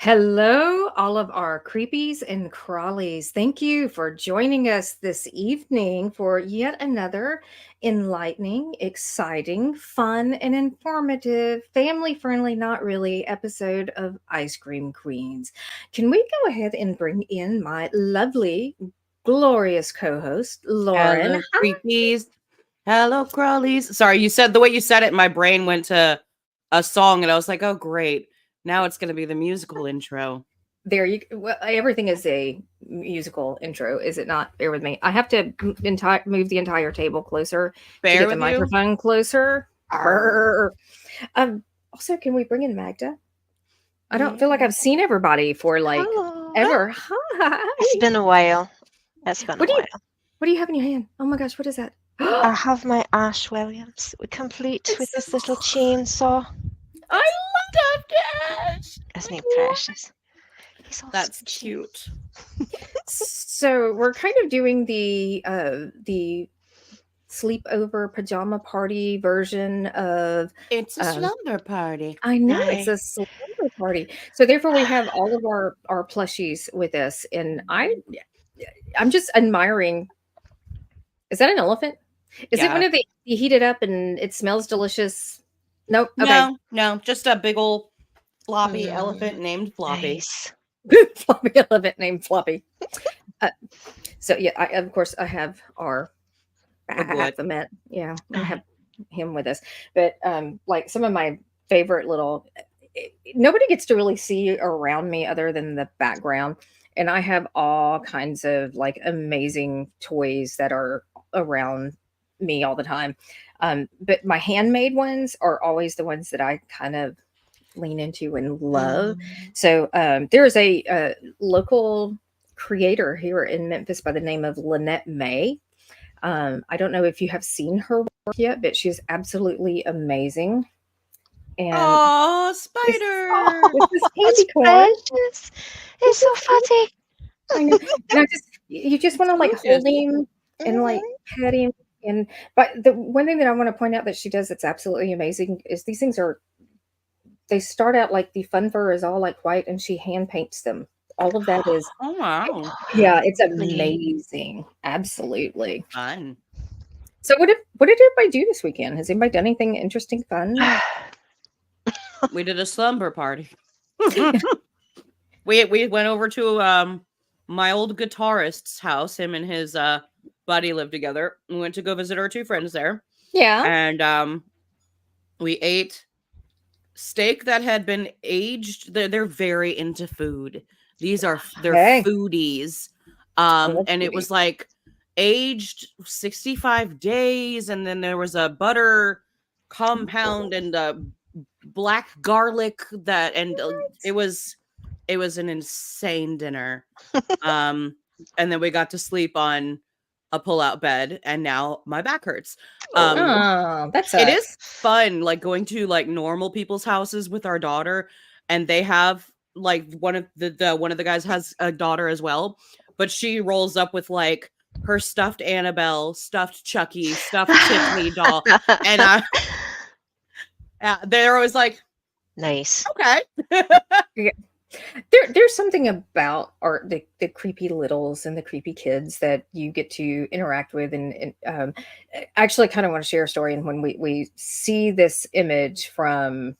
Hello, all of our creepies and crawlies. Thank you for joining us this evening for yet another enlightening, exciting, fun, and informative, family friendly, not really, episode of Ice Cream Queens. Can we go ahead and bring in my lovely, glorious co host, Lauren? Hello, creepies. Hello, crawlies. Sorry, you said the way you said it, my brain went to a song and I was like, oh, great. Now it's going to be the musical intro. There you well, everything is a musical intro, is it not? Bear with me. I have to move the entire table closer to Bear get the with you. microphone closer. Arr. Brr. Also, can we bring in Magda? I don't feel like Yeah. I've seen everybody for like Hello. ever. Hi. It's been a while. It's been a What do you while. what do you have in your hand? Oh my gosh, what is that? I have my Ash Williams, complete with It's this a, little chainsaw. I love that. Isn't he precious? He's all That's squishy. cute. So we're kind of doing the sleepover pajama party version of It's a um, slumber party. I know it's Aye. a slumber party. So therefore we have all of our plushies with us and I'm just admiring. Is that an elephant? Is it one Yeah. of the you heat it up and it smells delicious? Nope. Okay. No, just a big old floppy elephant Mm, named Floppy. nice. Floppy elephant named Floppy. Uh, so yeah, of course I have our The good. Baphomet. Yeah, I have him with us. But like some of my favorite little nobody gets to really see around me other than the background. And I have all kinds of like amazing toys that are around me all the time. But my handmade ones are always the ones that I kind of lean into and love. Mm. So there is a local creator here in Memphis by the name of Lynette May. I don't know if you have seen her work yet, but she's absolutely amazing. And Oh, this spider. this is Oh, it's candy corn. precious. This It's so is fatty. I know, and I just you just It's want to like hold gorgeous. him and Mhm. like pet him. And but the one thing that I want to point out that she does that's absolutely amazing is these things are they start out like the fun fur is all like white, and she hand paints them. All of that is Oh, wow. yeah, it's Really? amazing. Absolutely. Fun. So what did everybody do this weekend? Has anybody done anything interesting, fun? We did a slumber party. we went over to my old guitarist's house. Him and his buddy lived together. We went to go visit our two friends there, Yeah. and we ate steak that had been aged. They're very into food. They're Hey. foodies. I love And it foodie. was like aged 65 days, and then there was a butter compound and black garlic that and it was an insane dinner. Um and then we got to sleep on a pull-out bed and now my back hurts. Um Oh. Oh, that it is sucks. fun like going to like normal people's houses with our daughter, and they have like one of the guys has a daughter as well, but she rolls up with like her stuffed Annabelle, stuffed Chucky, stuffed Tiffany doll, and they're always like, Nice. okay. Yeah. There's something about the creepy littles and the creepy kids that you get to interact with and I actually kind of want to share a story. And when we see this image from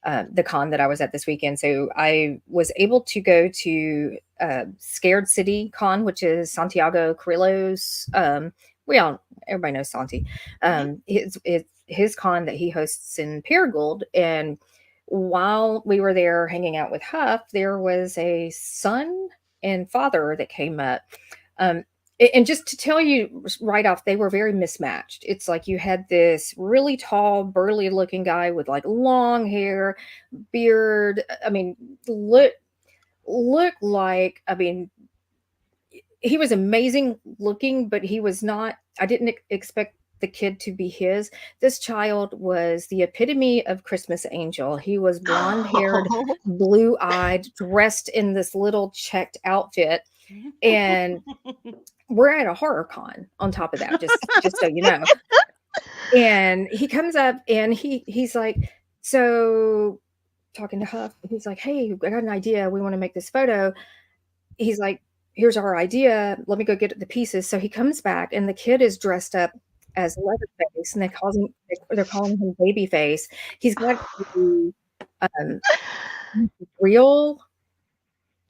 the con that I was at this weekend, so I was able to go to Scared City Con, which is Santiago Carrillo's. We all everybody knows Santi. Mhm. His con that he hosts in Paragould. And while we were there hanging out with Huff, there was a son and father that came up. Um, and just to tell you right off, they were very mismatched. It's like you had this really tall, burly looking guy with like long hair, beard. I mean, look like I mean, he was amazing looking, but he was not. I didn't expect the kid to be his. This child was the epitome of Christmas angel. He was blonde haired, blue eyed, dressed in this little checked outfit, and we're at a horror con on top of that. Just so you know. And he comes up and he's like, so talking to Huff. He's like, "Hey, I got an idea. We want to make this photo." He's like, "Here's our idea. Let me go get the pieces." So he comes back, and the kid is dressed up as Leatherface, and they're calling him Babyface. He's got the um, real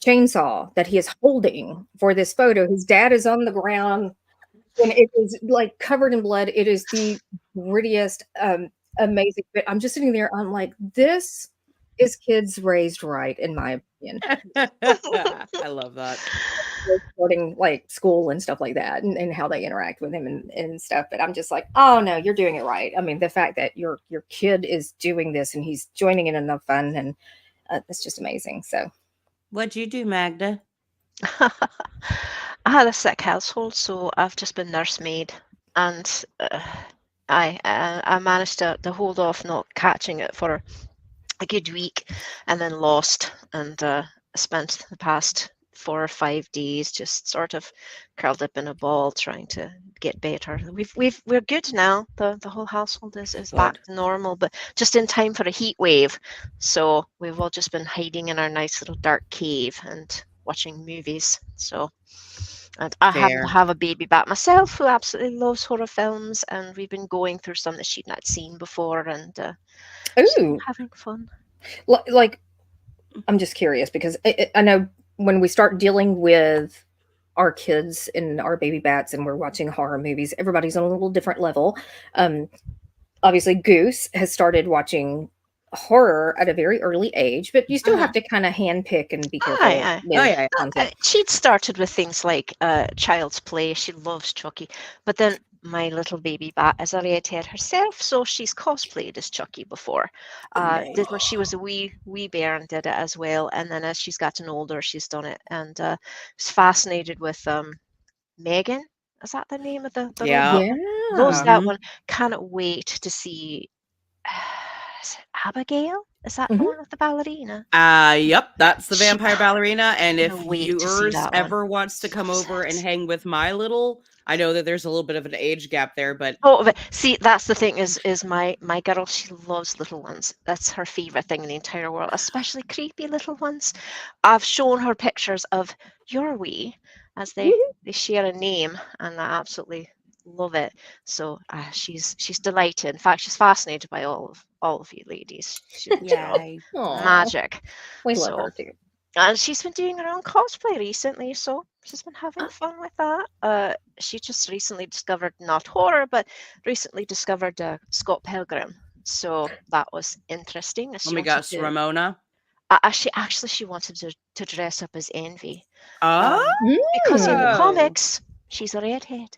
chainsaw that he is holding for this photo. His dad is on the ground, and it is like covered in blood. It is the grittiest, amazing. But I'm just sitting there. I'm like, this is kids raised right, in my opinion. I love that. Starting like school and stuff like that, and how they interact with him and stuff. But I'm just like, oh no, you're doing it right. I mean, the fact that your kid is doing this and he's joining in enough fun, and that's just amazing. So, What'd you do, Magda? I had a sick household, so I've just been nursemaid, and I managed to hold off not catching it for a good week, and then lost, and spent the past 4 or 5 days just sort of curled up in a ball trying to get better. We're good now. The whole household is back to normal, but just in time for a heat wave. So we've all just been hiding in our nice little dark cave and watching movies. So, and I happen to have a baby bat myself who absolutely loves horror films, and we've been going through some that she'd not seen before, and having fun. Like, I'm just curious because I know when we start dealing with our kids and our baby bats and we're watching horror movies, everybody's on a little different level. Obviously, Goose has started watching horror at a very early age, but you still have to kind of handpick and be careful. She'd started with things like Child's Play. She loves Chucky, but then my little baby bat is a redhead herself, so she's cosplayed as Chucky before. Did when she was a wee bear and did it as well, and then as she's gotten older, she's done it, and was fascinated with Megan. Is that the name of the loves that one. Cannot wait to see Abigail. Is that the one with the ballerina? Yep, that's the vampire ballerina. And if yours ever wants to come over and hang with my little, I know that there's a little bit of an age gap there, but but see, that's the thing is my girl, she loves little ones. That's her favorite thing in the entire world, especially creepy little ones. I've shown her pictures of your wee as they share a name, and I absolutely love it. So she's delighted. In fact, she's fascinated by all of you ladies. She's magic. We love her too. And she's been doing her own cosplay recently, so she's been having fun with that. She just recently discovered, not horror, but recently discovered Scott Pilgrim. So that was interesting. Oh my gosh, Ramona. She wanted to dress up as Envy. Oh, because in the comics, she's a redhead.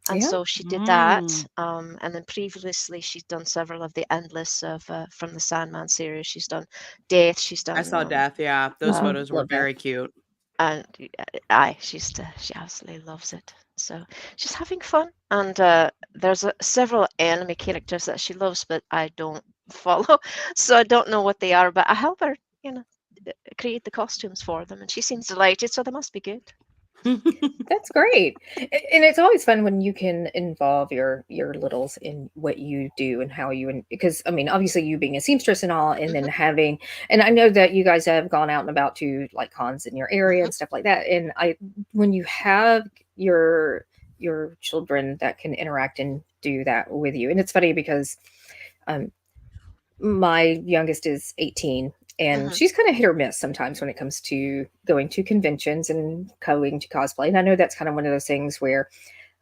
And so she did that. And then previously, she's done several of the Endless from the Sandman series. She's done Death. She's done. I saw Death. Yeah, those photos were very cute. And she absolutely loves it. So she's having fun. And there's several anime characters that she loves, but I don't follow, so I don't know what they are. But I help her, create the costumes for them, and she seems delighted. So they must be good. That's great. And it's always fun when you can involve your littles in what you do and how you, because I mean, obviously you being a seamstress and all, and then having, and I know that you guys have gone out and about to like cons in your area and stuff like that. And when you have your children that can interact and do that with you, and it's funny because my youngest is 18, and she's kind of hit or miss sometimes when it comes to going to conventions and going to cosplay. And I know that's kind of one of those things where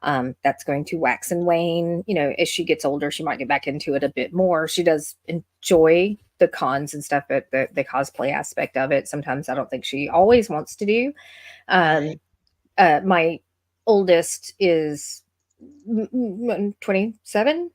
that's going to wax and wane. As she gets older, she might get back into it a bit more. She does enjoy the cons and stuff, but the cosplay aspect of it, sometimes I don't think she always wants to do. My oldest is 27.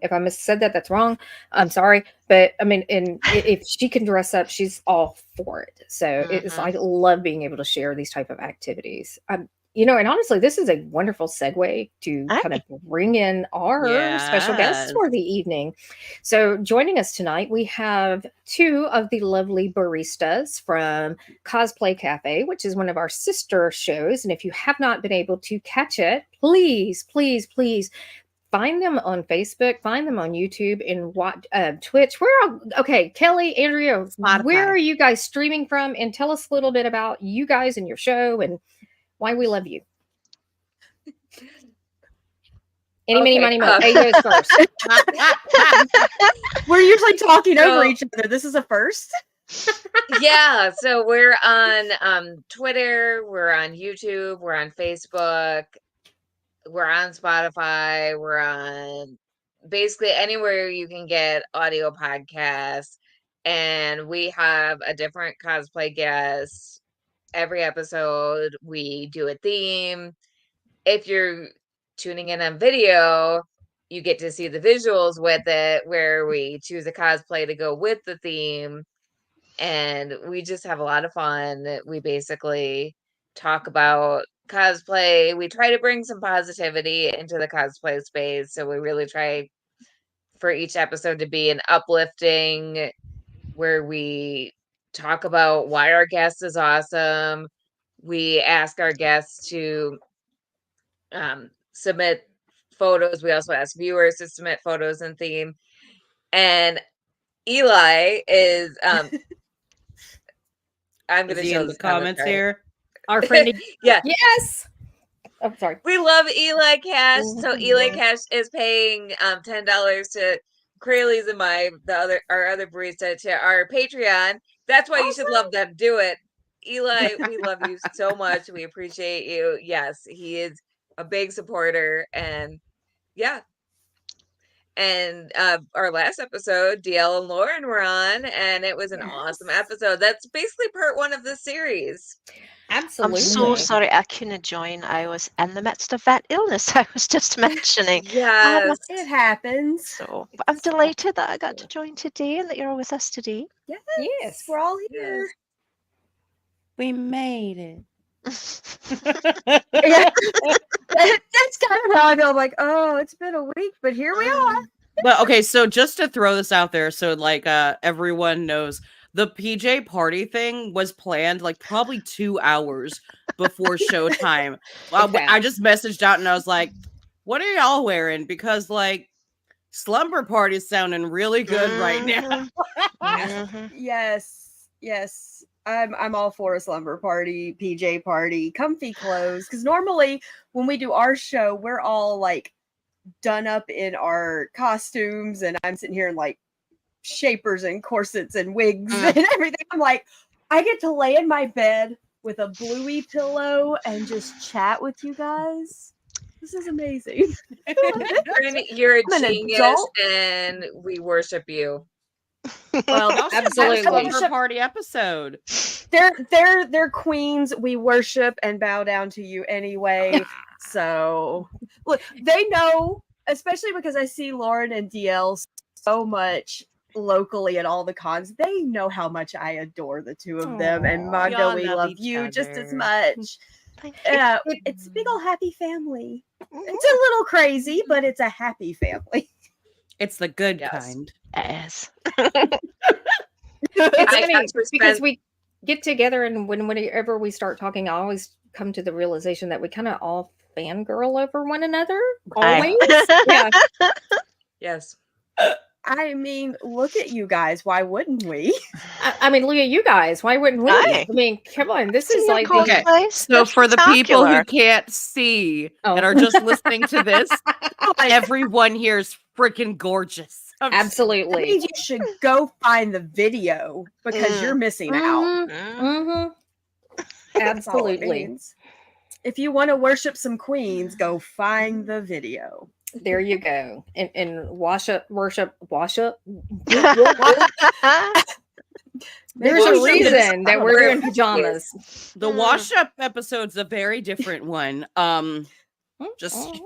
If I said that, that's wrong. I'm sorry. But I mean, and if she can dress up, she's all for it. So it's, I love being able to share these type of activities. And honestly, this is a wonderful segue to kind of bring in our special guests for the evening. So joining us tonight, we have two of the lovely baristas from Cosplay Cafe, which is one of our sister shows. And if you have not been able to catch it, please, please, please find them on Facebook, find them on YouTube, and watch Twitch. Okay, Kelly, Andrea, Spotify. where are you guys streaming from? And tell us a little bit about you guys and your show and why we love you. Any, mini, money, mo. A goes first. We're usually talking over each other. This is a first. Yeah, so we're on Twitter, we're on YouTube, we're on Facebook, we're on Spotify, we're on basically anywhere you can get audio podcasts, and we have a different cosplay guest every episode. We do a theme. If you're tuning in on video, you get to see the visuals with it, where we choose a cosplay to go with the theme. And we just have a lot of fun. We basically talk about cosplay. We try to bring some positivity into the cosplay space. So we really try for each episode to be an uplifting, where we talk about why our guest is awesome. We ask our guests to submit photos. We also ask viewers to submit photos and theme. And Eli is I'm going to show in the comments here. Our friend. Yeah. Yes. Oh, sorry. We love Eli Cash. So Eli Cash is paying $10 to Crayley's and our other barista to our Patreon. That's why you should love them. Do it. Eli, we love you so much. We appreciate you. Yes, he is a big supporter, and yeah. And our last episode, DL and Lauren were on, and it was an awesome episode. That's basically part 1 of the series. Absolutely. I'm so sorry I couldn't join. I was in the midst of that illness I was just mentioning. Yes. It happens. So, but I'm delighted that I got to join today and that you're all with us today. Yes. We're all here. We made it. Yeah. That's kind of how I feel. I'm like, oh, it's been a week, but here we are. Well, okay, so just to throw this out there, so like everyone knows, the PJ party thing was planned like probably 2 hours before showtime. I just messaged out and I was like, what are y'all wearing? Because like slumber party is sounding really good right now. Yes. I'm all for a slumber party, PJ party, comfy clothes. Because normally when we do our show, we're all like done up in our costumes, and I'm sitting here in like shapers and corsets and wigs and everything. I'm like, I get to lay in my bed with a bluey pillow and just chat with you guys. This is amazing. You're a genius, and we worship you. Well, absolutely. Slumber party episode. They're queens. We worship and bow down to you anyway. So look, they know, especially because I see Lauren and DL so much locally at all the cons. They know how much I adore the two of them. And Magda, we love you just as much. It's a big old happy family. It's a little crazy, but it's a happy family. It's the good kind. Yes. It's funny because we get together, and whenever we start talking, I always come to the realization that we kind of all fangirl over one another. Always. Yeah. Yes. I mean, look at you guys. Why wouldn't we? I mean, look at you guys. Why wouldn't we? I mean, come on. This is like okay. So for the people who can't see and are just listening to this, everyone here is freaking gorgeous. Absolutely. That means you should go find the video because you're missing out. Absolutely. If you want to worship some queens, go find the video. There you go. And worship. There's a reason that we're in pajamas. The wash up episode's a very different one. Just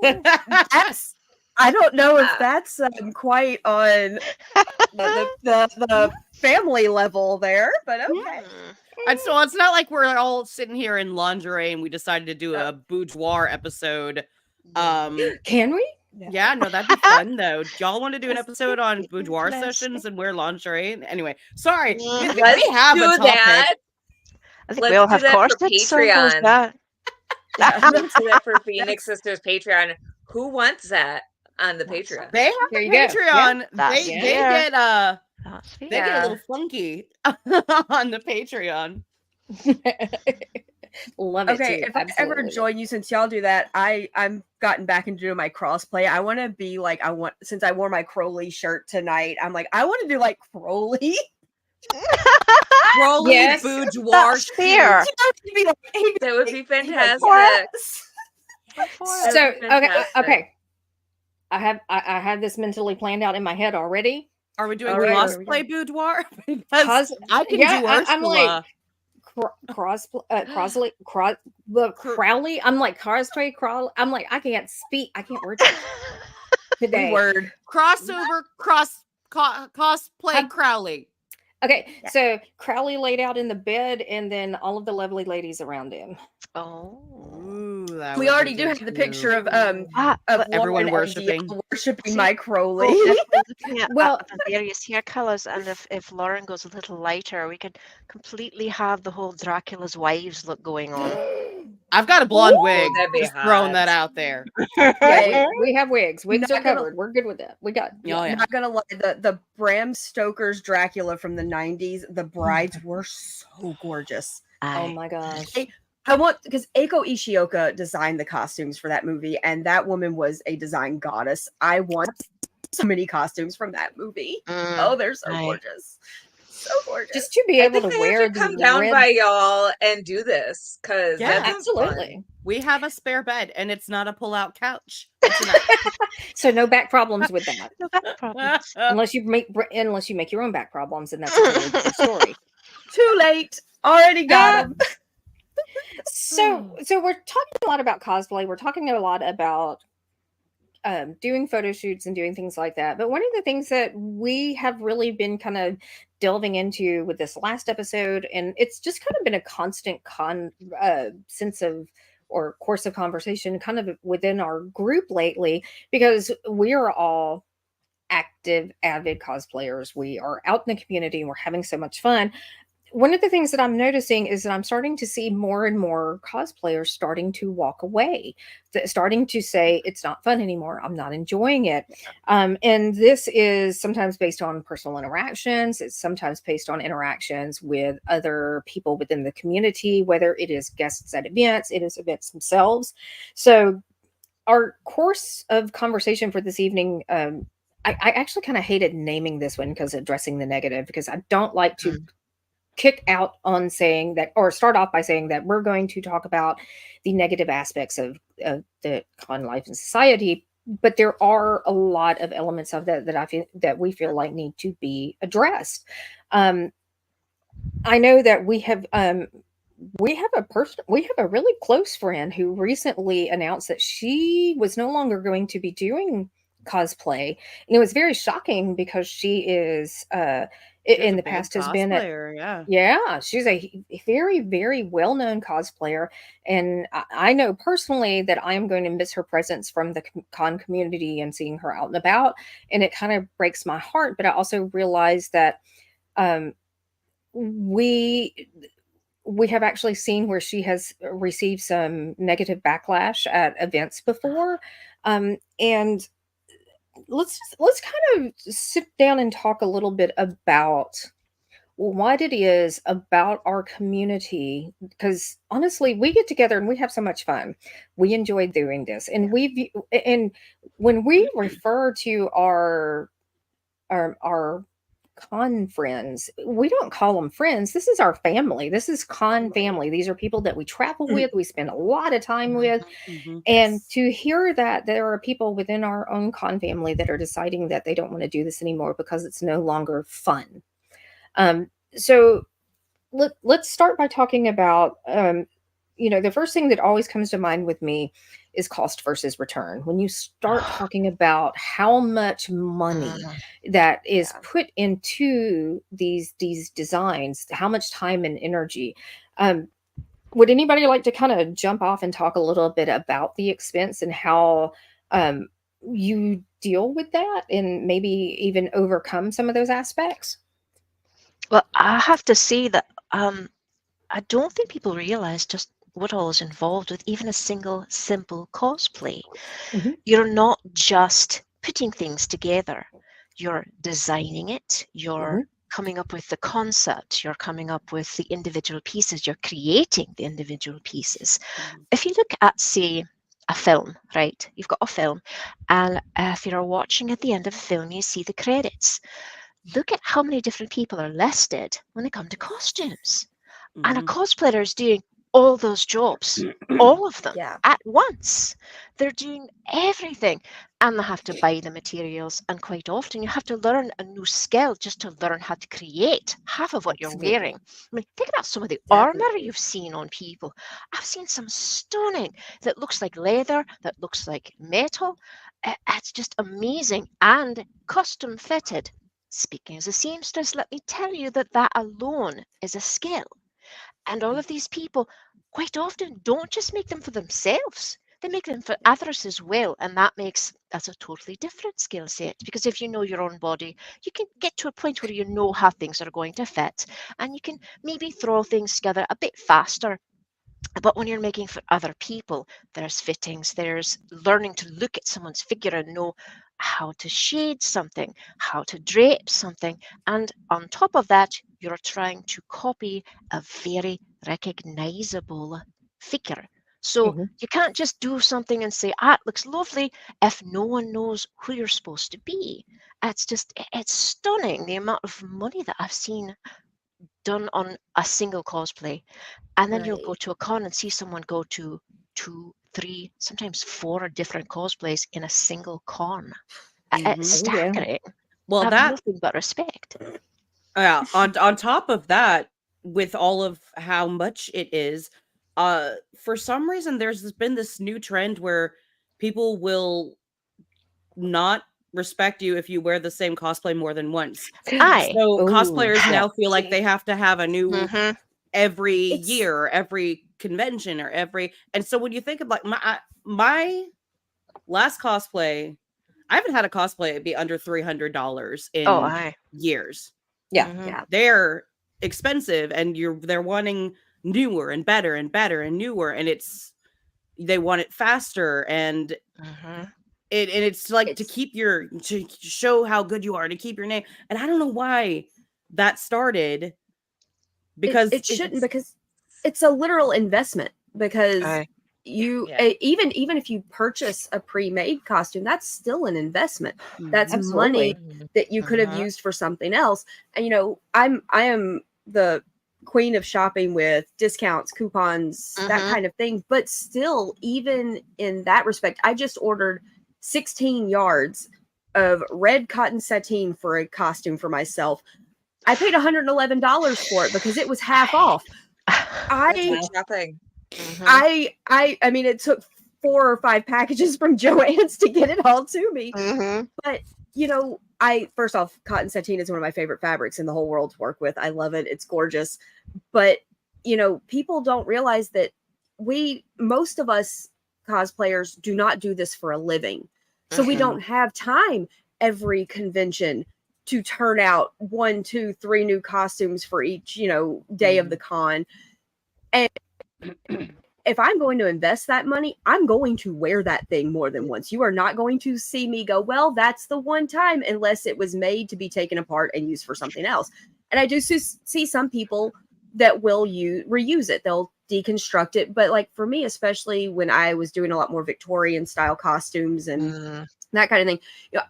I don't know if that's quite on the family level there, but okay. And so it's not like we're all sitting here in lingerie and we decided to do a boudoir episode. Can we? Yeah, no, that'd be fun though. Do y'all want to do an episode on boudoir sessions and wear lingerie? Anyway, sorry, we have a topic. That. I think we all have corsets. Patreon. Let's do that for Phoenix Sisters Patreon. Who wants that? on the That's Patreon. They have There a you go. Patreon. That's They fair. get That's they fair. get a little funky on the Patreon. Love it Okay, too. if I ever Absolutely. join you, since y'all do that, I'm gotten back into doing my crossplay. I want to be like since I wore my Crowley shirt tonight. I'm like I want to do like Crowley. Crowley Yes. boudoir That's fair. shoot. That would be He'd be like, fantastic. yes. I'm for That it. So would be okay, fantastic. okay. I have this mentally planned out in my head already. Are we doing All right, here we cosplay go. boudoir? Because Cos- I can yeah, do I'm like Ursula. Crowley. I'm like cosplay Crowley. I'm like I can't speak. I can't word We today. word. Crossover cosplay Have- Crowley. Okay, Yeah. so Crowley laid out in the bed, and then all of the lovely ladies around him. Oh. Ooh, that We would be already do good have the too. picture of Ah, but Everyone Lauren and worshiping. DL worshiping See, my so Crowley. if we're looking at Well- the various hair colors, and if Lauren goes a little lighter, we could completely have the whole Dracula's wives look going on. I've got a blonde Ooh, wig. that'd be Just throwing hot. that out there. Yeah, we have wigs. Wigs Not are gonna- covered. We're good with that. We got. Oh yeah. Not gonna lie, the Bram Stoker's Dracula from the 90s, the brides were so gorgeous. Oh Aye. my gosh. Hey, I want because Eiko Ishioka designed the costumes for that movie, and that woman was a design goddess. I want so many costumes from that movie. Mm, Oh, they're so aye. gorgeous. So gorgeous. Just to be I able think to they wear have to the come down red. by y'all and do this because Yeah. that sounds fun. Absolutely. We have a spare bed, and it's not a pull-out couch. It's an So no back problems with that, No back problems. unless you make your own back problems, and that's a totally different story. Too late. Already got them. So we're talking a lot about cosplay. We're talking a lot about doing photo shoots and doing things like that. But one of the things that we have really been kind of delving into with this last episode, and it's just kind of been a constant sense of or course of conversation kind of within our group lately, because we are all active, avid cosplayers. We are out in the community and we're having so much fun. One of the things that I'm noticing is that I'm starting to see more and more cosplayers starting to walk away, starting to say it's not fun anymore. I'm not enjoying it. And this is sometimes based on personal interactions. It's sometimes based on interactions with other people within the community, whether it is guests at events, it is events themselves. So our course of conversation for this evening, I actually kind of hated naming this one because addressing the negative, because I don't like to kick out on saying that, or start off by saying that we're going to talk about the negative aspects of the con life and society, but there are a lot of elements of that I feel that we feel like need to be addressed. I know that we have a really close friend who recently announced that she was no longer going to be doing cosplay, and it was very shocking because she is in the past has been she's a very, very well-known cosplayer, and I know personally that I am going to miss her presence from the con community and seeing her out and about, and it kind of breaks my heart. But I also realize that we have actually seen where she has received some negative backlash at events before, and let's kind of sit down and talk a little bit about what it is about our community, because honestly we get together and we have so much fun. We enjoy doing this, and and when we refer to our con friends, we don't call them friends. This is our family. This is con family. These are people that we travel with, we spend a lot of time with. And to hear that there are people within our own con family that are deciding that they don't want to do this anymore because it's no longer fun. So let's start by talking about, the first thing that always comes to mind with me is cost versus return. When you start talking about how much money that is put into these designs, how much time and energy, would anybody like to kind of jump off and talk a little bit about the expense and how you deal with that and maybe even overcome some of those aspects? Well, I have to say that I don't think people realize just what all is involved with even a single simple cosplay. Mhm. You're not just putting things together, you're designing it, you're coming up with the concept, you're coming up with the individual pieces, you're creating the individual pieces. If you look at, say, a film, right? You've got a film, and if you're watching at the end of a film, you see the credits. Look at how many different people are listed when they come to costumes. And a cosplayer is doing all those jobs, all of them, Yeah. at once. They're doing everything, and they have to buy the materials. And quite often, you have to learn a new skill just to learn how to create half of what you're Absolutely. wearing. I mean, think about some of the armor Definitely. you've seen on people. I've seen some stunning that looks like leather, that looks like metal. It's just amazing and custom fitted. Speaking as a seamstress, let me tell you that that alone is a skill. And all of these people quite often don't just make them for themselves. They make them for others as well. And that's a totally different skill set. Because if you know your own body, you can get to a point where you know how things are going to fit. And you can maybe throw things together a bit faster. But when you're making for other people, there's fittings, there's learning to look at someone's figure and know how to shade something, how to drape something. And on top of that, you're trying to copy a very recognizable figure. So Mhm. you can't just do something and say, it looks lovely if no one knows who you're supposed to be. It's stunning the amount of money that I've seen done on a single cosplay. And then you'll go Right. to a con and see someone go to 2, 3, sometimes 4 different cosplays in a single con. It's Oh yeah. staggering. Well, I have that nothing but respect. yeah. On top of that, with all of how much it is, for some reason, been this new trend where people will not respect you if you wear the same cosplay more than once. Aye. So Oh cosplayers yeah. now feel like they have to have a new Mm-hmm. every It's year, every convention, or every. And so when you think of like my last cosplay, I haven't had a cosplay be under $300 Oh, in aye. years. Yeah. Mm-hmm. yeah. They're expensive, and they're wanting newer and better and better and newer, and they want it faster, and Mm-hmm. it's like It's to show how good you are, to keep your name. And I don't know why that started, because it shouldn't, because it's a literal investment, because Aye. you Yeah. even if you purchase a pre-made costume, that's still an investment. That's Mhm. money Absolutely. Mhm. that you could have Uh-huh. used for something else. And I am the queen of shopping with discounts, coupons, that Mm-hmm. kind of thing. But still, even in that respect, I just ordered 16 yards of red cotton sateen for a costume for myself. I paid $111 for it because it was half off. That's good I Wow. shopping. Mm-hmm. I mean, it took 4 or 5 packages from Joann's to get it all to me. Mm-hmm. But I first off, cotton sateen is one of my favorite fabrics in the whole world to work with. I love it. It's gorgeous. But people don't realize that most of us cosplayers do not do this for a living. So we Mm-hmm. don't have time every convention to turn out 1, 2, 3 new costumes for each, day of the con. And if I'm going to invest that money, I'm going to wear that thing more than once. You are not going to see me go, well, that's the one time, unless it was made to be taken apart and used for something else. And I do see some people that will reuse it. They'll deconstruct it. But like for me, especially when I was doing a lot more Victorian style costumes and that kind of thing,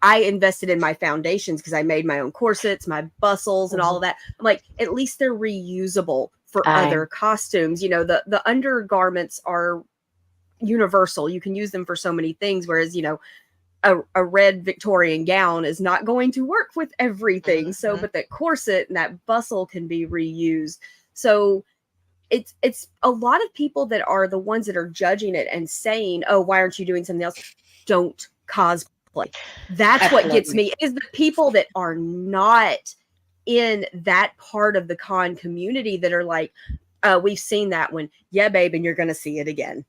I invested in my foundations because I made my own corsets, my bustles, and all of that. I'm like, at least they're reusable for Aye. other costumes. The undergarments are universal. You can use them for so many things, whereas a red Victorian gown is not going to work with everything. So, but that corset and that bustle can be reused. So it's a lot of people that are the ones that are judging it and saying, oh, why aren't you doing something else? Don't cosplay. That's what gets Absolutely. me, is the people that are not in that part of the con community that are like, we've seen that one. Yeah, babe, and you're going to see it again.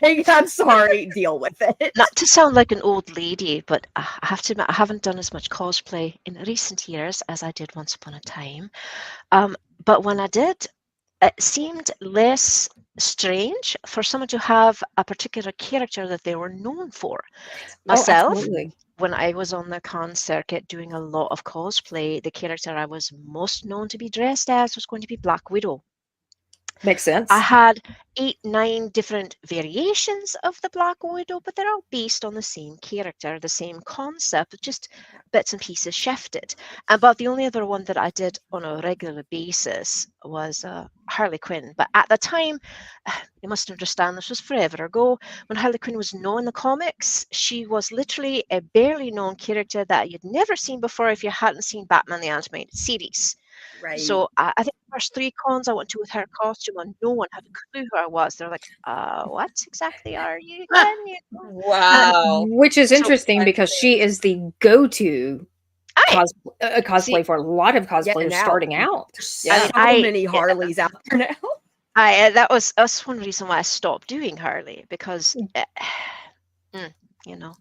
Like, I'm sorry, deal with it. Not to sound like an old lady, but I have to admit, I haven't done as much cosplay in recent years as I did once upon a time. But when I did, it seemed less strange for someone to have a particular character that they were known for. Myself, absolutely. when I was on the con circuit doing a lot of cosplay, the character I was most known to be dressed as was going to be Black Widow. Makes sense. I had 8, 9 different variations of the Black Widow, but they're all based on the same character, the same concept, just bits and pieces shifted. But the only other one that I did on a regular basis was Harley Quinn. But at the time, you must understand this was forever ago, when Harley Quinn was known in the comics, she was literally a barely known character that you'd never seen before if you hadn't seen Batman the Animated Series. Right. So I think the first 3 cons I went to with her costume, and no one had a clue who I was. They're like, what exactly are you again? You know? Wow. Which is So- interesting because she is the go-to I, cosplay for a lot of cosplayers now- starting out. There's Yeah. so I- many Harleys out there now. that's one reason why I stopped doing Harley, because you know.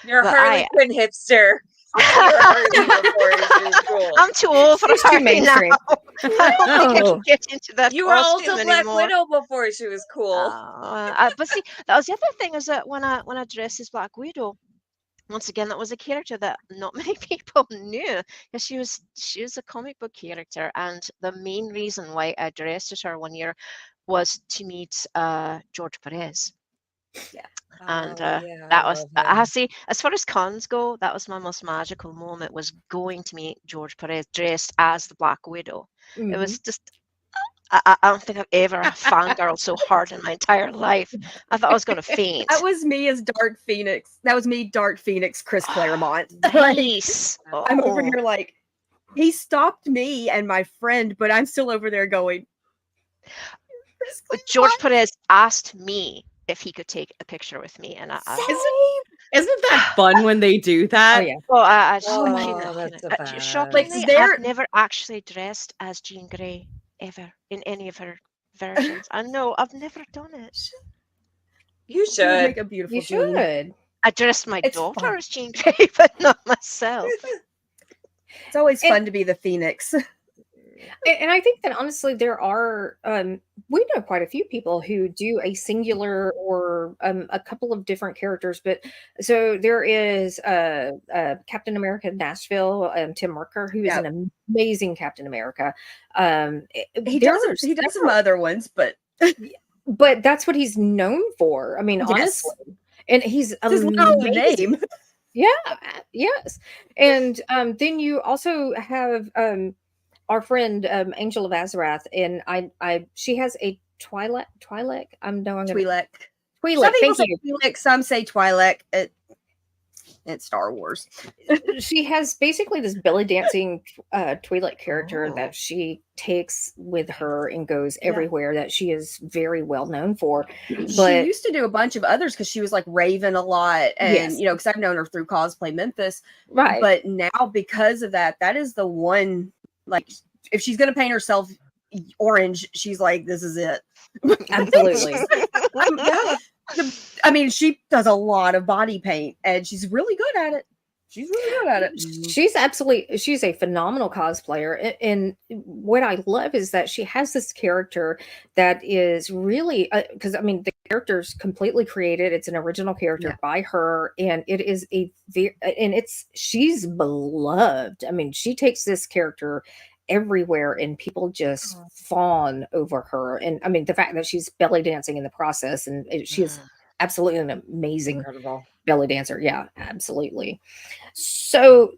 You're a But Harley Quinn hipster. You were Harley before she was cool. I'm too old for She's too Harley now. mainstream. I don't think I Oh. can get into that. You were also costume Black anymore. Widow before she was cool. But see, that was the other thing, is that when I dressed as Black Widow, once again, that was a character that not many people knew, because she was a comic book character, and the main reason why I dressed as her one year was to meet George Perez. And that was, I see, as far as cons go, that was my most magical moment, was going to meet George Perez dressed as the Black Widow. It was just, I don't think I've ever fangirled so hard in my entire life. I thought I was going to faint. That was me as Dark Phoenix. That was me, Dark Phoenix, Chris Claremont. Nice. I'm over Oh. here like, he stopped me and my friend, but I'm still over there going. "Chris George Claremont?" Perez asked me if he could take a picture with me, and Isn't that fun when they do that? Oh yeah. well, I Oh, that's the best. shockingly, they're- I've never actually dressed as Jean Grey ever in any of her versions. I know, I've never done it. You You would should. make a beautiful You Jean. should. I dressed my It's daughter fun. as Jean Grey, but not myself. It's always And- fun to be the Phoenix. And I think that honestly, there are we know quite a few people who do a singular or a couple of different characters. But so there is Captain America Nashville, Tim Merker, who is Yep. an amazing Captain America. He there does are he does some several- other ones, but but that's what he's known for. I mean, Yes. honestly, and he's it's his little amazing. name. Yeah, yes. And then you also have our friend Angel of Azarath, and she has a Twi'lek. I'm gonna Twi'lek. Twi'lek. Some people Thank say you. Twi'lek, some say Twi'lek. It's Star Wars. She has basically this belly dancing Twi'lek character Oh. that she takes with her and goes Yeah. everywhere, that she is very well known for. She But used to do a bunch of others because she was like Raven a lot, and Yes. because I've known her through Cosplay Memphis. right, But now, because of that, that is the one. Like, if she's gonna paint herself orange, she's like, "This is it." absolutely. I mean, she does a lot of body paint, and she's really good at it. She's really good at it. She's a phenomenal cosplayer. And what I love is that she has this character that is really, because I mean, the character's completely created. It's an original character Yeah. by her, and it is she's beloved. I mean, she takes this character everywhere, and people just fawn over her. And I mean, the fact that she's belly dancing in the process, and she is absolutely an amazing Incredible. belly dancer. Yeah, absolutely. So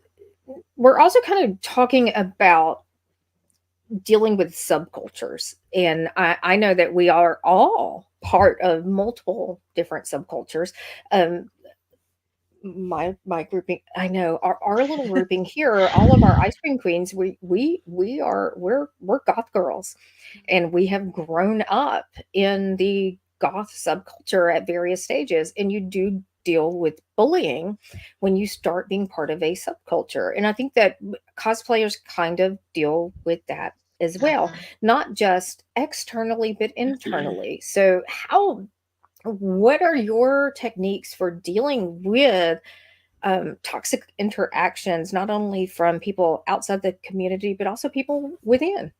we're also kind of talking about dealing with subcultures. And I know that we are all part of multiple different subcultures. My grouping, I know our little grouping here, all of our ice cream queens, we're goth girls, and we have grown up in the goth subculture at various stages, and you do deal with bullying when you start being part of a subculture. And I think that cosplayers kind of deal with that as well, not just externally but internally. So what are your techniques for dealing with toxic interactions, not only from people outside the community but also people within?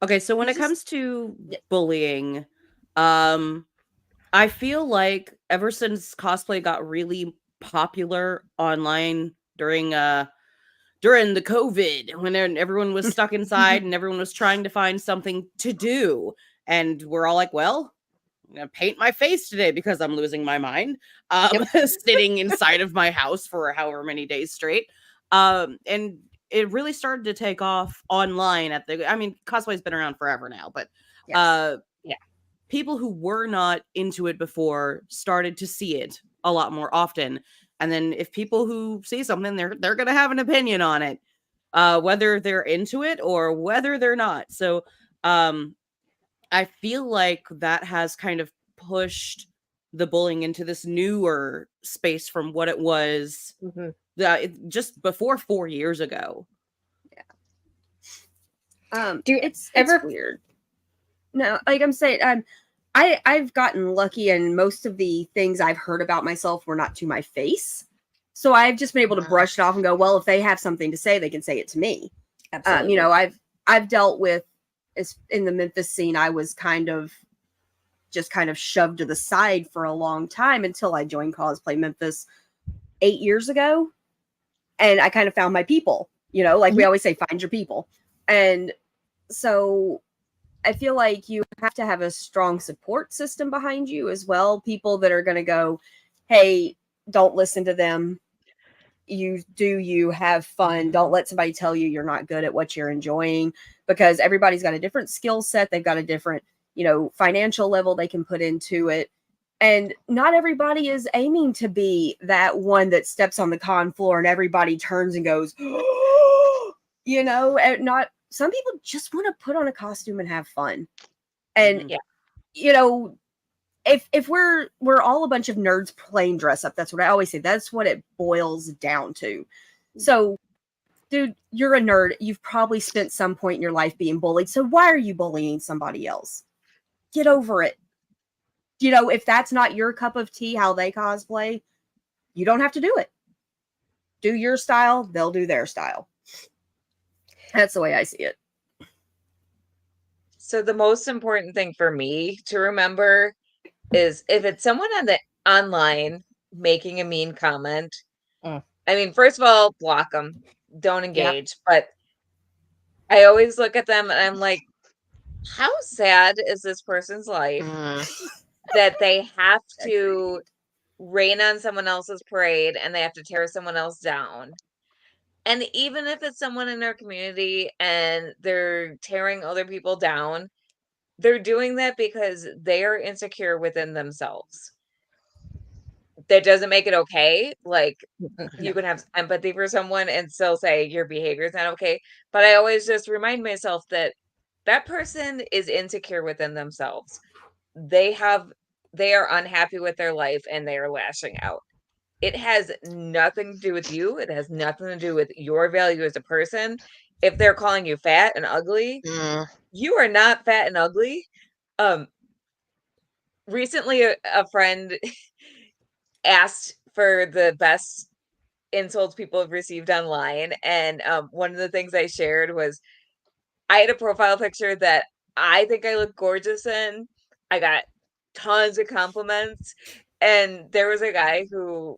Okay, so when it comes to bullying, I feel like ever since cosplay got really popular online during the COVID, when everyone was stuck inside and everyone was trying to find something to do, and we're all like, well, I'm gonna paint my face today because I'm losing my mind. Sitting inside of my house for however many days straight. And it really started to take off online I mean, cosplay's been around forever now, but Yes. people who were not into it before started to see it a lot more often. And then if people who see something, they're gonna have an opinion on it, whether they're into it or whether they're not. So I feel like that has kind of pushed the bullying into this newer space from what it was just before 4 years ago. Do you it's ever- weird. No, like I'm saying, I've gotten lucky, and most of the things I've heard about myself were not to my face. So I've just been able to brush it off and go, well, if they have something to say, they can say it to me. Absolutely. You know, I've dealt with, in the Memphis scene, I was kind of shoved to the side for a long time until I joined Cosplay Memphis 8 years ago. And I kind of found my people, you know, like we always say, find your people. And so I feel like you have to have a strong support system behind you as well. People that are going to go, hey, don't listen to them. You have fun. Don't let somebody tell you you're not good at what you're enjoying, because everybody's got a different skill set. They've got a different, financial level they can put into it. And not everybody is aiming to be that one that steps on the con floor and everybody turns and goes, and not, some people just want to put on a costume and have fun. And, if we're all a bunch of nerds playing dress up, that's what I always say. That's what it boils down to. So, dude, you're a nerd. You've probably spent some point in your life being bullied. So why are you bullying somebody else? Get over it. If that's not your cup of tea, how they cosplay, you don't have to do it. Do your style, they'll do their style. That's the way I see it. So the most important thing for me to remember is if it's someone online making a mean comment, I mean, first of all, block them. Don't engage. But I always look at them and I'm like, how sad is this person's life that they have to rain on someone else's parade and they have to tear someone else down? And even if it's someone in our community and they're tearing other people down, they're doing that because they are insecure within themselves. That doesn't make it okay. Like, you can have empathy for someone and still say your behavior is not okay. But I always just remind myself that that person is insecure within themselves. They are unhappy with their life and they are lashing out. It has nothing to do with you. It has nothing to do with your value as a person. If they're calling you fat and ugly, you are not fat and ugly. Recently a friend asked for the best insults people have received online, and one of the things I shared was I had a profile picture that I think I look gorgeous in. I got tons of compliments, and there was a guy who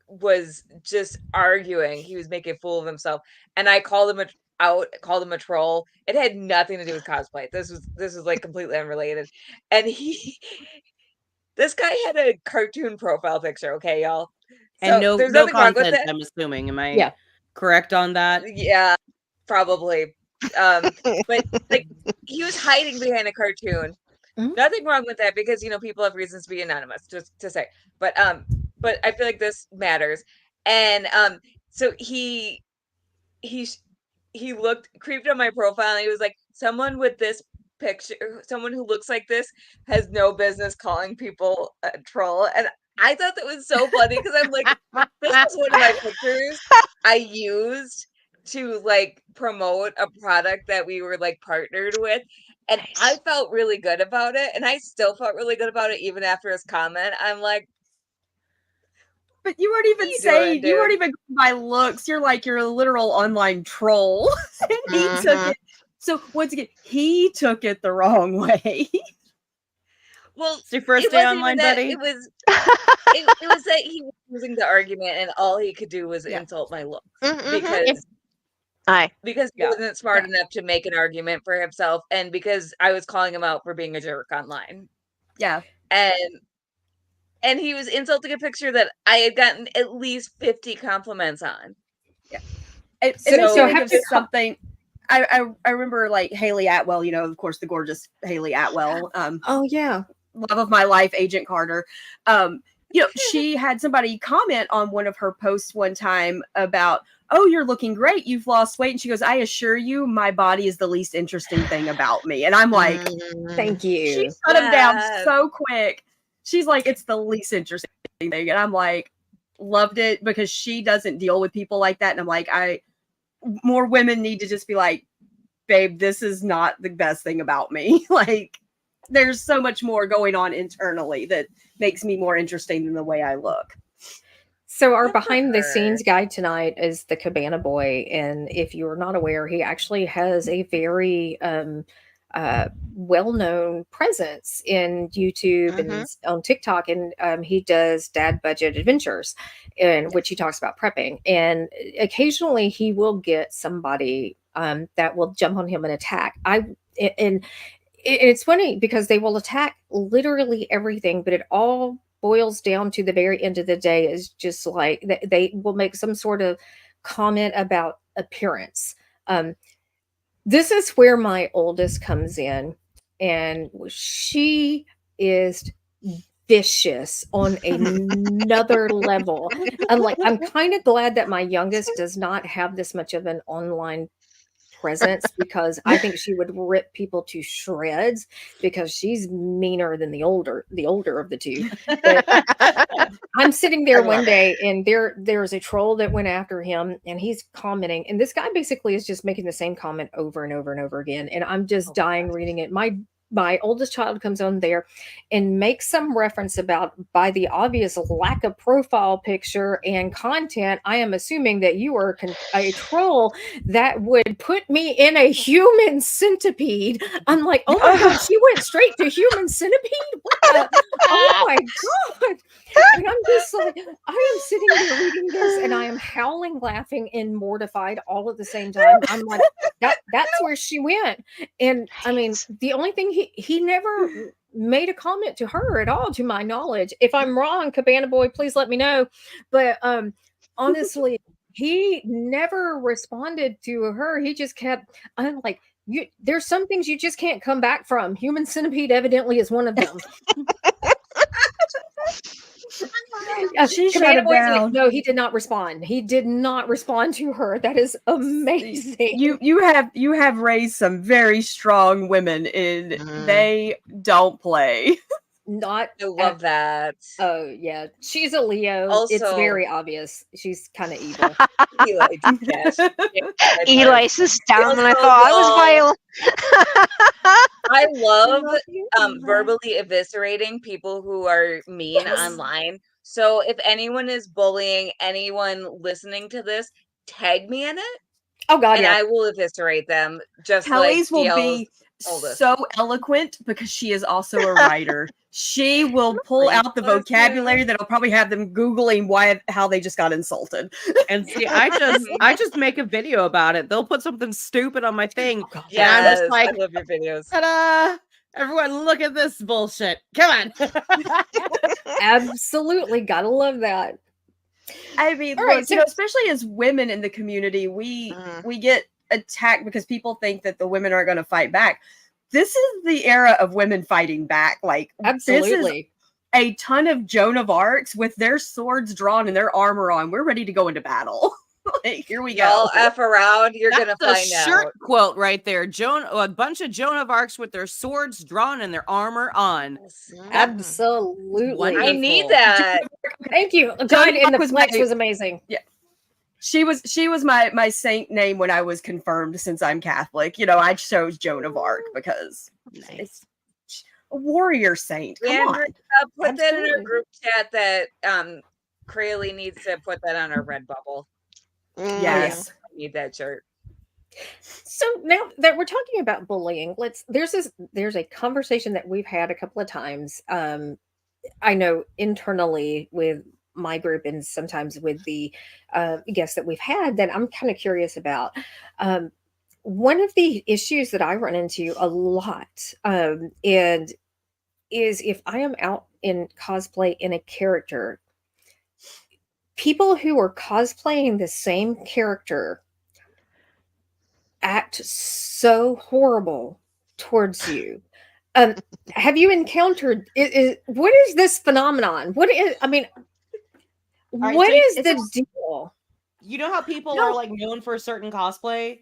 was just arguing. He was making a fool of himself, and I called him called him a troll. It had nothing to do with cosplay. This was like completely unrelated. And this guy had a cartoon profile picture, okay, y'all. And So there's no nothing wrong with content, it. I'm assuming. Am I correct on that? Yeah, probably. But like, he was hiding behind a cartoon. Nothing wrong with that, because people have reasons to be anonymous, just to say. But I feel like this matters. And so he looked creeped on my profile, and he was like, someone with this picture, someone who looks like this has no business calling people a troll. And I thought that was so funny, because I'm like, this is one of my pictures I used to like promote a product that we were like partnered with. And I felt really good about it. And I still felt really good about it even after his comment. I'm like, but you weren't even saying, you weren't even going by looks. You're like, you're a literal online troll. And he took it So once again, he took it the wrong way. Well, It's your first it day wasn't online, even that. buddy? It was that he was losing the argument, and all he could do was Yeah. insult my looks Mhm. because Aye. he Yeah. wasn't smart enough to make an argument for himself, and because I was calling him out for being a jerk online, Yeah. and he was insulting a picture that I had gotten at least 50 compliments on. It So- makes so me think have of to- something. I remember like Haley Atwell, of course, the gorgeous Haley Atwell, Oh yeah. love of my life, Agent Carter. She had somebody comment on one of her posts one time about, "Oh, you're looking great. You've lost weight." And she goes, "I assure you, my body is the least interesting thing about me." And I'm like, Thank she you. shut him down Yes. so quick. She's like, "It's the least interesting thing." And I'm like, loved it because she doesn't deal with people like that. And I'm like, more women need to just be like, "Babe, this is not the best thing about me." Like, there's so much more going on internally that makes me more interesting than the way I look. So our Good for behind the her. scenes guy tonight is the Cabana Boy, and if you're not aware, he actually has a very well-known presence in YouTube and on TikTok, and he does dad budget adventures, in which he talks about prepping, and occasionally he will get somebody that will jump on him and attack. It's funny because they will attack literally everything, but it all boils down to the very end of the day is just like they will make some sort of comment about appearance. This is where my oldest comes in, and she is vicious on another level. I'm kind of glad that my youngest does not have this much of an online presence because I think she would rip people to shreds because she's meaner than the older of the two. But I'm sitting there one day and there's a troll that went after him and he's commenting, and this guy basically is just making the same comment over and over and over again, and I'm just dying reading it. My oldest child comes on there and makes some reference about, by the obvious lack of profile picture and content, I am assuming that you are a troll that would put me in a human centipede. I'm like, oh my God, she went straight to human centipede? What the? Oh my God. And I'm just like, I am sitting there reading this and I am howling, laughing, and mortified all at the same time. I'm like, that's where she went. And I mean, the only thing he never made a comment to her at all, to my knowledge. If I'm wrong, Cabana Boy, please let me know. But honestly, he never responded to her. He just kept, I'm like, there's some things you just can't come back from. Human centipede evidently is one of them. She shut Cabana it Boy's like, down. no, he did not respond. He did not respond to her. That is amazing. You have raised some very strong women, and they don't play. Not I love that. Oh yeah, she's a Leo. It's Also- very obvious. She's kind of evil. Eli, yes. Eli says down when I Also thought I was vile. I love verbally eviscerating people who are mean online. So if anyone is bullying anyone listening to this, tag me in it, Oh God, and yeah. I will eviscerate them. Just Kelly's like will DL's be oldest. so eloquent because she is also a writer. She will pull out the vocabulary that'll probably have them Googling how they just got insulted. And see, I just make a video about it. They'll put something stupid on my thing. Oh, God. And I'm Yes, just like, I love your videos. ta-da! Everyone, look at this bullshit. Come on. Absolutely, gotta love that. I mean, All right, look, so- especially as women in the community, we get attacked because people think that the women are going to fight back. This is the era of women fighting back. Like, this is Absolutely. a ton of Joan of Arcs with their swords drawn and their armor on. We're ready to go into battle. Like, here we go. Y'all F around, you're That's gonna a find shirt out. quote right there. A bunch of Joan of Arcs with their swords drawn and their armor on. Absolutely. I need Wonderful. that. Thank you. Joan God, of and the Arc was flex my- was amazing. She was my saint name when I was confirmed, since I'm Catholic. I chose Joan of Arc because it's a warrior saint. Come Andrew, on. put that in our Absolutely. group chat that Crayley needs to put that on our Redbubble. Yes. I need that shirt. So now that we're talking about bullying, there's a conversation that we've had a couple of times. I know internally with my group and sometimes with the guests that we've had that I'm kind of curious about. Um, one of the issues that I run into a lot, and is if I am out in cosplay in a character, people who are cosplaying the same character act so horrible towards you. Um, have you encountered what is this phenomenon? What is, I mean, All right, what so is it's the just deal? you know how people No. are like known for a certain cosplay?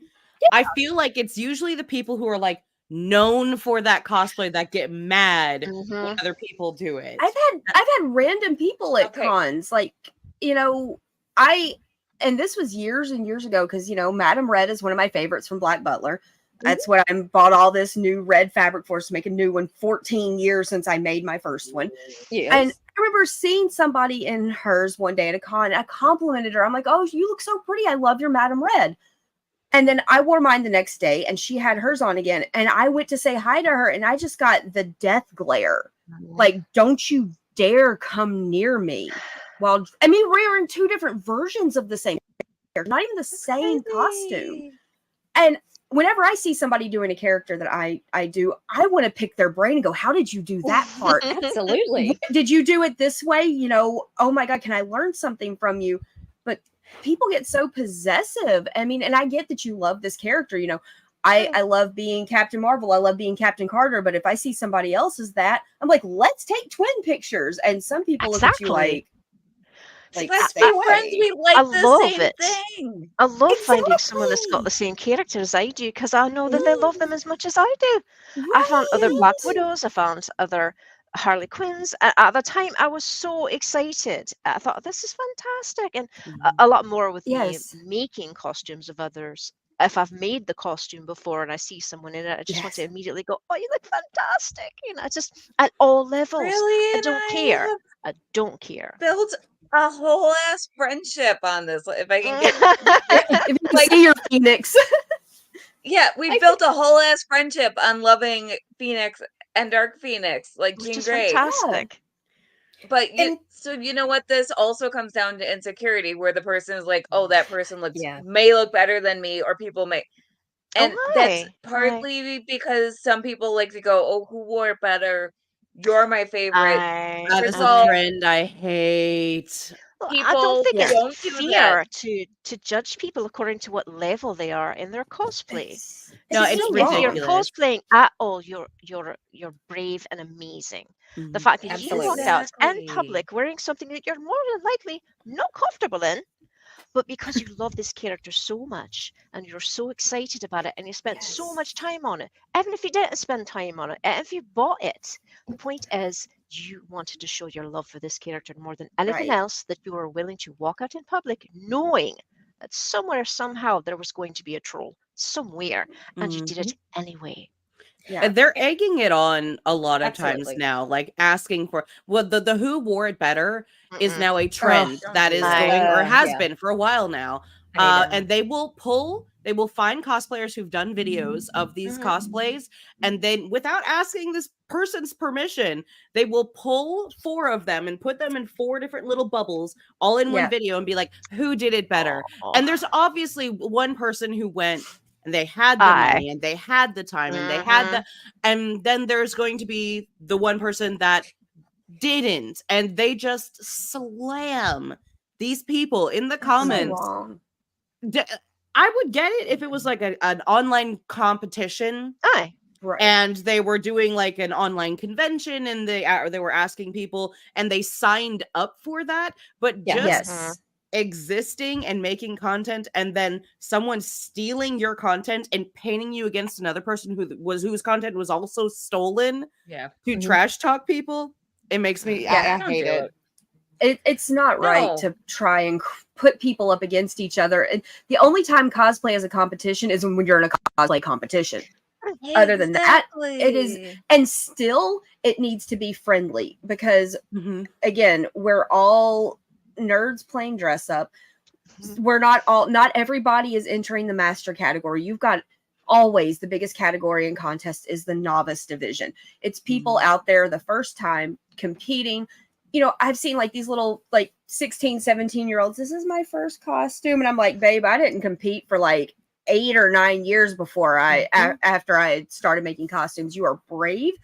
I feel like it's usually the people who are like known for that cosplay that get mad when other people do it. I've had random people at Okay. cons, like, you know, I and this was years and years ago, because Madame Red is one of my favorites from Black Butler. That's what I bought all this new red fabric for, to make a new one. 14 years since I made my first one. And Yes. I remember seeing somebody in hers one day at a con. I complimented her. I'm like, "Oh, you look so pretty. I love your Madame Red." And then I wore mine the next day, and she had hers on again. And I went to say hi to her, and I just got the death glare. Like, don't you dare come near me. Well, I mean, we're in two different versions of the same character, not even the same costume. And whenever I see somebody doing a character that I do, I want to pick their brain and go, "How did you do that part? Absolutely. Did you do it this way? Oh my God, can I learn something from you?" But people get so possessive. I mean, and I get that you love this character. I love being Captain Marvel. I love being Captain Carter. But if I see somebody else as that, I'm like, let's take twin pictures. And some people look at you Exactly. like Let's stay be friends. away. We like I the love same it. thing. I love finding someone that's got Exactly. the same character as I do, because I know that they love them as much as I do. I found other Black Right. Widows, I found other Harley Quinns. At the time, I was so excited. I thought, this is fantastic. And a lot more with me Yes. making costumes of others. If I've made the costume before and I see someone in it, I just want to Yes. immediately go, "Oh, you look fantastic." Just at all levels. Really, I and don't I care. have I don't care. built a whole ass friendship on this. If I can get If you can like, see your Phoenix. yeah, we built a whole ass friendship on loving Phoenix and Dark Phoenix, like Which Jean is Grey. fantastic. But And you know what? This also comes down to insecurity, where the person is like, "Oh, that person Yeah. may look better than me," or people may, and Oh, that's hi. Hi. partly because some people like to go, "Oh, who wore it better? You're my favorite." That First is of a all, trend I hate. Well, I don't people think it's don't do that. fair to judge people according to what level they are in their cosplay. No, it's it's so If you're wrong. ridiculous. cosplaying at all, you're brave and amazing. The Mhm. fact that you walk Absolutely. out in Exactly. public wearing something that you're more than likely not comfortable in, but because you love this character so much and you're so excited about it and you spent so Yes. much time on it, even if you didn't spend time on it, and if you bought it, the point is you wanted to show your love for this character more than anything Right. else, that you were willing to walk out in public knowing that somewhere, somehow, there was going to be a troll somewhere, and you did Mhm. it anyway. Yeah. And they're egging it on a lot of times Absolutely. now, like asking for the who wore it better is Mm-mm. now a Oh, trend Don't that do is that. going or has Yeah. been for a while now. I need to. And they will find cosplayers who've done videos of these Mhm. cosplays, and then without asking this person's permission, they will pull 4 of them and put them in 4 different little bubbles all in one Yeah. video and be like, who did it better? Oh, And there's obviously one person who went and they had the aye. money and they had the time and they had the, and then there's going to be the one person that didn't, and they just slam these people in the So comments. wrong. I would get it if it was like an online competition Aye. Right. and they were doing like an online convention and they were asking people and they signed up for that, but Yeah. just Yes. existing and making content and then someone stealing your content and painting you against another person whose content was also stolen Yeah. to Mhm. trash talk people, it makes me Yeah. I Don't hate do it. It's not right No. to try and put people up against each other. And the only time cosplay is a competition is when you're in a cosplay competition. Other than that, it is, Exactly. and still it needs to be friendly, because Mhm. again, we're all nerds playing dress up. we're not everybody is entering the master category. You've got always the biggest category in contest is the novice division. It's people out there the first time competing. I've seen like these little like 16, 17-year-olds. This is my first costume. And I'm like, babe, I didn't compete for like 8 or 9 years before after I had started making costumes. You are brave.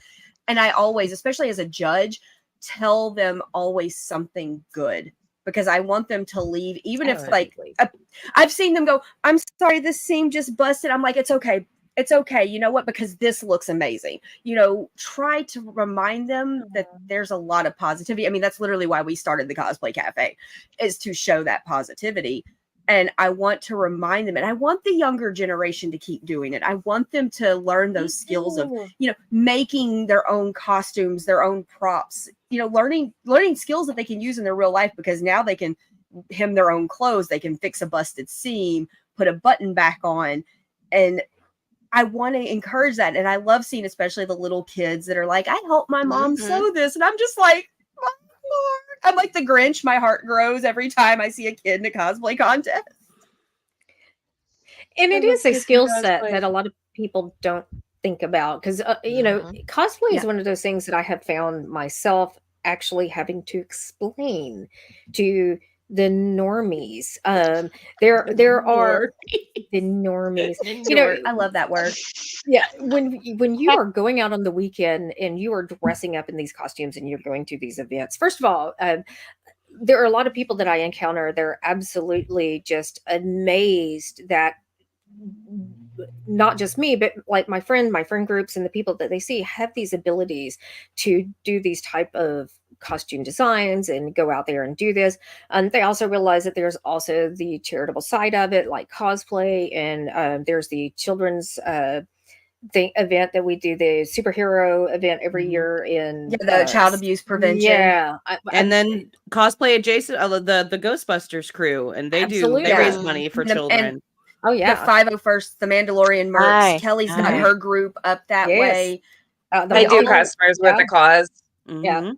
And I always, especially as a judge, tell them always something good, because I want them to leave, even if like I've seen them go, I'm sorry, this seam just busted. I'm like, it's okay. It's okay. You know what? Because this looks amazing. Try to remind them that there's a lot of positivity. I mean, that's literally why we started the Cosplay Cafe, is to show that positivity. And I want to remind them, and I want the younger generation to keep doing it. I want them to learn those skills of, making their own costumes, their own props, learning skills that they can use in their real life, because now they can hem their own clothes. They can fix a busted seam, put a button back on. And I want to encourage that. And I love seeing, especially the little kids that are like, I helped my mom sew this. And I'm just like, my Lord. I'm like the Grinch. My heart grows every time I see a kid in a cosplay contest. And it is a skill set that a lot of people don't think about, because, cosplay is one of those things that I have found myself actually having to explain to the normies. There are the normies. I love that word. Yeah, when you are going out on the weekend and you are dressing up in these costumes and you're going to these events, first of all, there are a lot of people that I encounter. They're absolutely just amazed that not just me, but like my friend groups and the people that they see have these abilities to do these type of costume designs and go out there and do this. And they also realize that there's also the charitable side of it, like cosplay, and there's the children's event that we do, the superhero event every year in the child abuse prevention. Yeah, and then cosplay adjacent, the Ghostbusters crew, and they raise money for children. Oh yeah, the 501st, the Mandalorian mercs. Kelly's got her group up that way. They do customers with a cause. Yeah,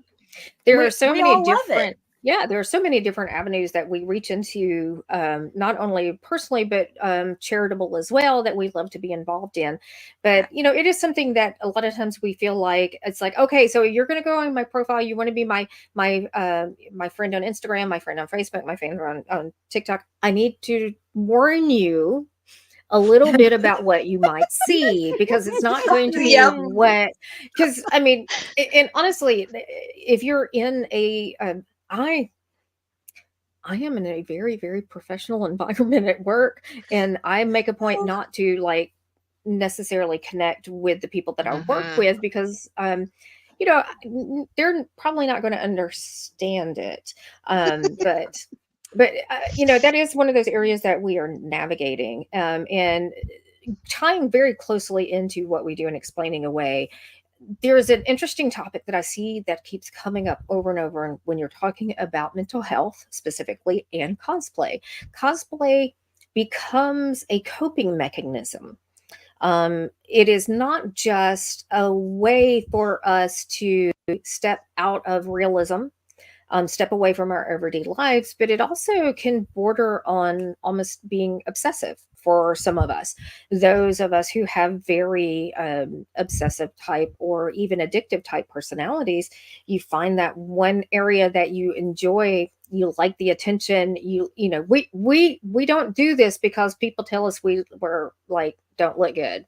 there are so many different. Yeah, there are so many different avenues that we reach into, not only personally, but charitable as well, that we love to be involved in. But, it is something that a lot of times we feel like it's like, okay, so you're going to go on my profile. You want to be my friend on Instagram, my friend on Facebook, my friend on TikTok. I need to warn you a little bit about what you might see, because it's not going to be what, because I mean, and honestly, if you're in I am in a very, very professional environment at work, and I make a point not to like necessarily connect with the people that I work with, because they're probably not going to understand it. But that is one of those areas that we are navigating, and tying very closely into what we do and explaining away. There's an interesting topic that I see that keeps coming up over and over. And when you're talking about mental health specifically and cosplay, cosplay becomes a coping mechanism. It is not just a way for us to step out of realism, step away from our everyday lives, but it also can border on almost being obsessive for some of us. Those of us who have very obsessive type or even addictive type personalities, you find that one area that you enjoy, you like the attention. We don't do this because people tell us we're like don't look good.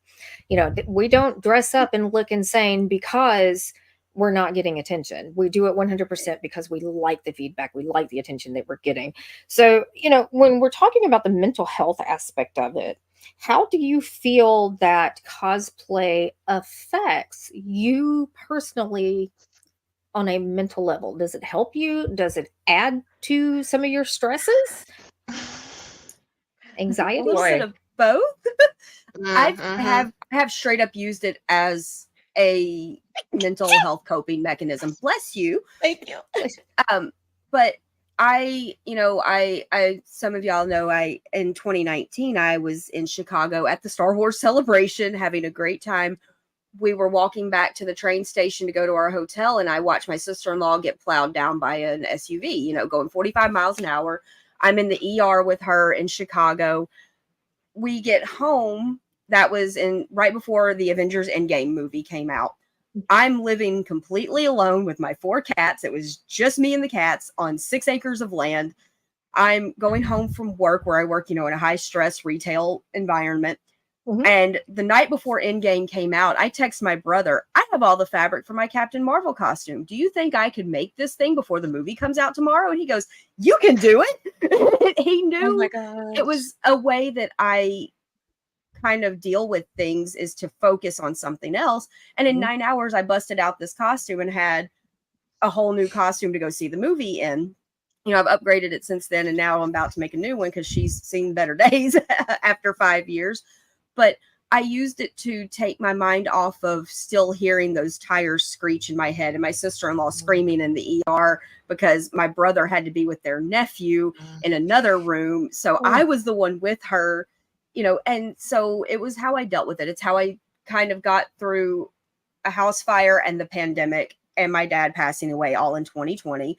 We don't dress up and look insane because we're not getting attention. We do it 100% because we like the feedback. We like the attention that we're getting. So, when we're talking about the mental health aspect of it, how do you feel that cosplay affects you personally on a mental level? Does it help you? Does it add to some of your stresses? Anxiety? A little bit of both. I have straight up used it as a mental health coping mechanism. Bless you. Thank you. But I some of y'all know in 2019 I was in Chicago at the Star Wars celebration having a great time. We were walking back to the train station to go to our hotel, and I watched my sister-in-law get plowed down by an SUV, going 45 miles an hour. I'm in the ER with her in Chicago. We get home. That was in right before the Avengers Endgame movie came out. I'm living completely alone with my 4 cats. It was just me and the cats on 6 acres of land. I'm going home from work where I work, in a high stress retail environment. Mhm. And the night before Endgame came out, I text my brother, I have all the fabric for my Captain Marvel costume. Do you think I could make this thing before the movie comes out tomorrow? And he goes, you can do it. He Oh my knew god. it was a way that I kind of deal with things is to focus on something else. And in Mhm. 9 hours, I busted out this costume and had a whole new costume to go see the movie in. I've upgraded it since then, and now I'm about to make a new one because she's seen better days after 5 years. But I used it to take my mind off of still hearing those tires screech in my head and my sister-in-law screaming in the ER because my brother had to be with their nephew in another room. So I was the one with her, and so it was how I dealt with it. It's how I kind of got through a house fire and the pandemic and my dad passing away all in 2020.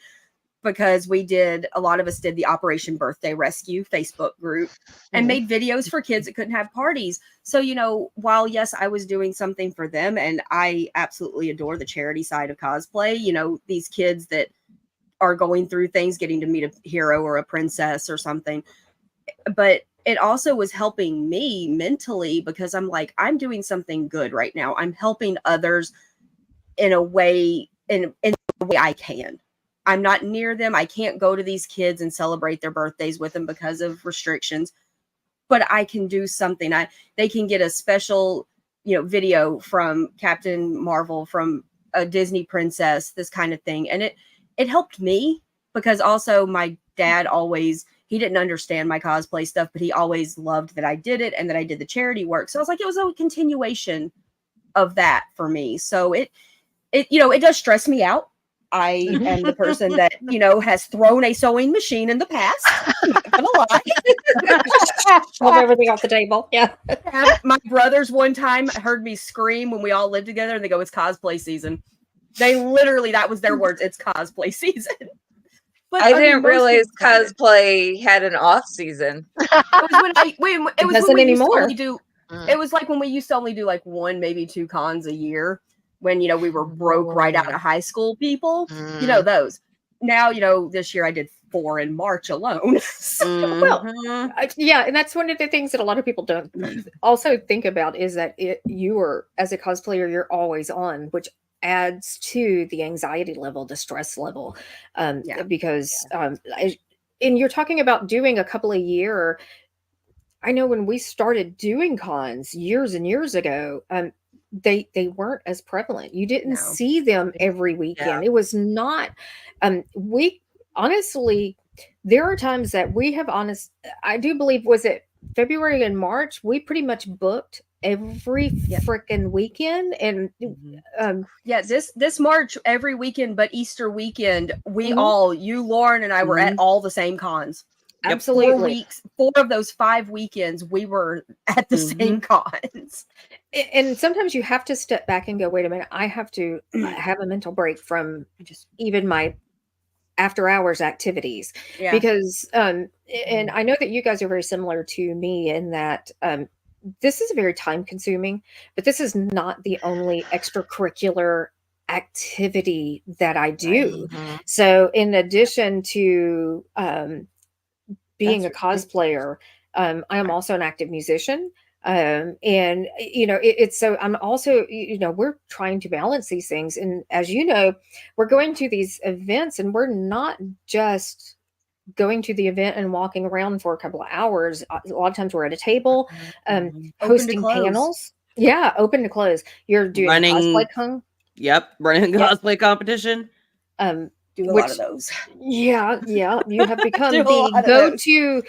Because a lot of us did the Operation Birthday Rescue Facebook group and made videos for kids that couldn't have parties. So, while yes, I was doing something for them, and I absolutely adore the charity side of cosplay, these kids that are going through things, getting to meet a hero or a princess or something. But it also was helping me mentally because I'm like, I'm doing something good right now. I'm helping others in a way, in the way I can. I'm not near them. I can't go to these kids and celebrate their birthdays with them because of restrictions, but I can do something. They can get a special, video from Captain Marvel, from a Disney princess, this kind of thing. And it helped me because also my dad he didn't understand my cosplay stuff, but he always loved that I did it and that I did the charity work. So I was like, it was a continuation of that for me. So it does stress me out. I am the person that, has thrown a sewing machine in the past. I'm not gonna lie. Pulled everything off the table. Yeah. My brothers one time heard me scream when we all lived together and they go, it's cosplay season. They literally, that was their words, it's cosplay season. But I didn't most realize kids don't. cosplay had an off season. It was when we used to anymore. only do, it was like when we used to only do like 1, maybe 2 cons a year when, we were broke right out of high school people, those. Now, this year I did 4 in March alone. Well, yeah, and that's one of the things that a lot of people don't also think about is that you are, as a cosplayer, you're always on, which adds to the anxiety level, the stress level, because and you're talking about doing a couple a year. I know when we started doing cons years and years ago, they weren't as prevalent. You didn't see them every weekend. It was not. We honestly, there are times that we have I do believe, was it February and March? We pretty much booked every freaking weekend, and this March every weekend, but Easter weekend, you, Lauren, and I were at all the same cons. Absolutely. 4 weeks, 4 of those 5 weekends, we were at the same cons. And sometimes you have to step back and go, wait a minute, I have to have a mental break from just even my after hours activities. Because, and I know that you guys are very similar to me in that this is very time consuming, but this is not the only extracurricular activity that I do. So in addition to, being a cosplayer, I am also an active musician. And it's so I'm also, we're trying to balance these things. And as you know, we're going to these events and we're not just going to the event and walking around for a couple of hours. A lot of times we're at a table, hosting panels. Yeah. Open to close. You're doing Running, cosplay running a cosplay competition. Do a lot of those. Yeah. You have become the go-to.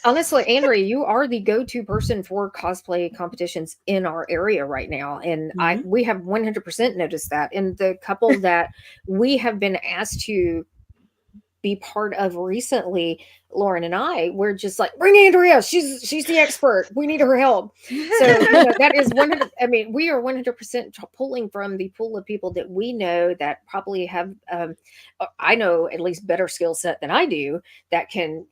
Honestly, Andrea, you are the go-to person for cosplay competitions in our area right now, and we have 100% noticed that. And the couple that we have been asked to be part of recently, Lauren and I, we're just like, bring Andrea. She's the expert. We need her help. So that is 100. I mean, we are 100% pulling from the pool of people that we know that probably have, I know at least better skill set than I do that can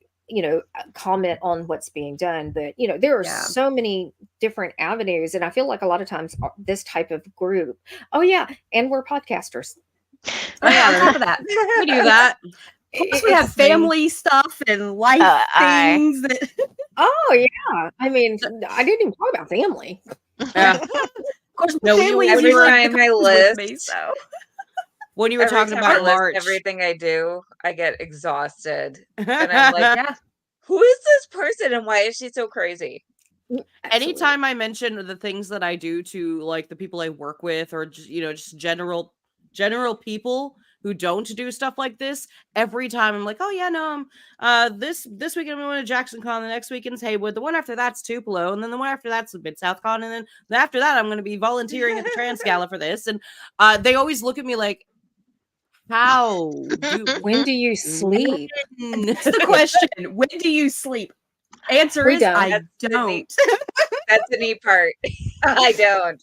comment on what's being done. But there are Yeah. so many different avenues, and I feel like a lot of times this type of group. Oh yeah, and we're podcasters. Oh yeah, on top of that, We do that. plus we have family stuff and life aye. things that. Oh yeah, I mean, I didn't even talk about family. Yeah. Of course, my No, family is every usually time I with me, list, so. When you were every talking time I about list March, everything I do, I get exhausted. And I'm like, Yeah. who is this person and why is she so crazy? Absolutely. anytime I mention the things that I do to like the people I work with, or just general people who don't do stuff like this, every time I'm like, oh yeah, no, this weekend I'm going to Jackson Con, the next weekend's Haywood, the one after that's Tupelo, and then the one after that's Mid South Con, and then after that I'm going to be volunteering at the Trans Gala for this, and they always look at me like, how do When do you sleep? That's the question. When do you sleep? Answer We is don't. I That's the don't. neat- That's the neat part. I don't.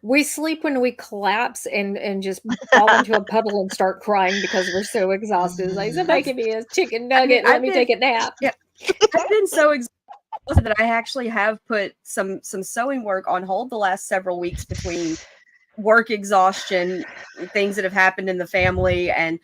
We sleep when we collapse and just fall into a puddle and start crying because we're so exhausted. It's like, somebody give me a chicken nugget. I've Let me take a nap. Yeah. I've been so exhausted that I actually have put some sewing work on hold the last several weeks between work exhaustion, things that have happened in the family, and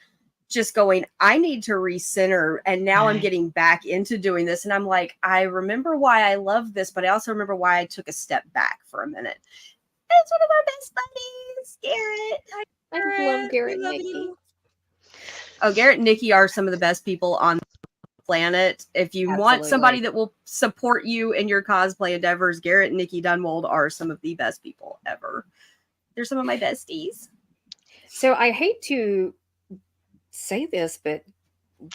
just going, I need to recenter. And now I'm getting back into doing this. And I'm like, I remember why I love this, but I also remember why I took a step back for a minute. And it's one of our best buddies, Garrett. I love Garrett and love Nikki. you. Oh, Garrett and Nikki are some of the best people on the planet. If you want somebody Absolutely. that will support you in your cosplay endeavors, Garrett and Nikki Dunwald are some of the best people ever. They're some of my besties. So I hate to say this, but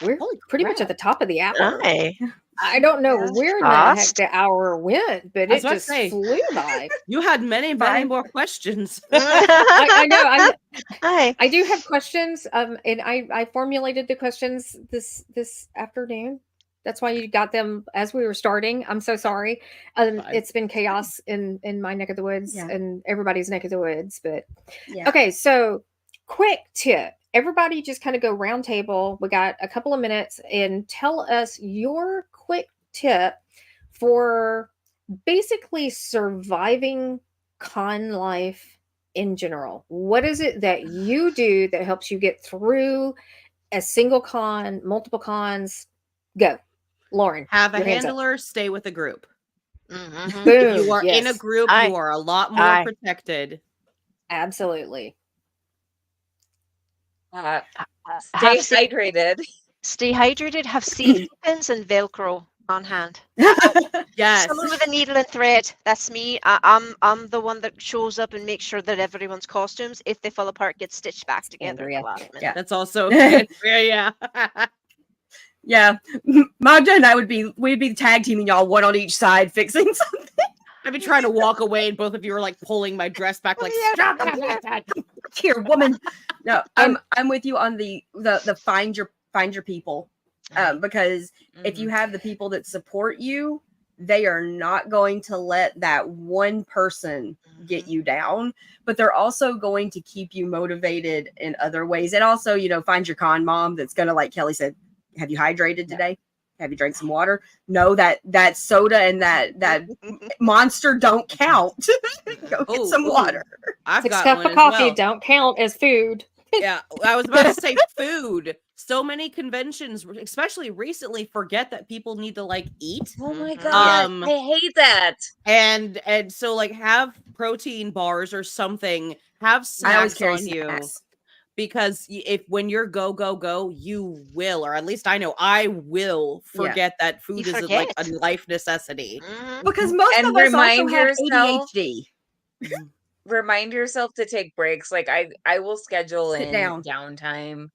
we're Holy pretty much crap. at the top of the hour. Aye. I don't know Yeah. where in the heck Fast. the hour went, but I was it about to just say. flew by. You had many Bye. more questions. I know. Aye. I do have questions, and I formulated the questions this afternoon. That's why you got them as we were starting. I'm so sorry. Fine. It's been chaos in my neck of the woods Yeah. and everybody's neck of the woods. But Yeah. okay, so quick tip. Everybody just kind of go round table. We got a couple of minutes and tell us your quick tip for basically surviving con life in general. What is it that you do that helps you get through a single con, multiple cons? Go. Lauren. Have a your hands up. handler, stay with a group. Mhm. Boom. If you are in a yes, group, Aye. you are a lot more Aye. protected. absolutely. Stay Have sa- hydrated. Stay hydrated. Have safety pins and Velcro on hand. Yes. Someone with a needle and thread. That's me. I'm the one that shows up and makes sure that everyone's costumes, if they fall apart, get stitched back together at Andrea. the last minute. Yeah. That's also yeah. Yeah. Magda and I we'd be tag teaming y'all, one on each side, fixing something. I've been trying to walk away, and both of you are like pulling my dress back, like stop that. Here, woman. No, I'm with you on the find your people. Because if you have the people that support you, they are not going to let that one person get you down, but they're also going to keep you motivated in other ways. And also, find your con mom that's going to, like Kelly said, have you hydrated today? Have you drank some water? No, that soda and that monster don't count. Go get some water. I've 6 got cup one of as coffee well. don't count as food. Yeah, I was about to say food. So many conventions, especially recently, forget that people need to like eat. Oh my Mhm. god, I hate that. And so like have protein bars or something. Have I always snacks carry on you. snacks. Because if when you're go, you will, or at least I know I will forget that food You is like a forget. life necessity. Mhm. Because most And of us also remind have yourself- ADHD. Remind yourself to take breaks. Like I will schedule Sit in down. downtime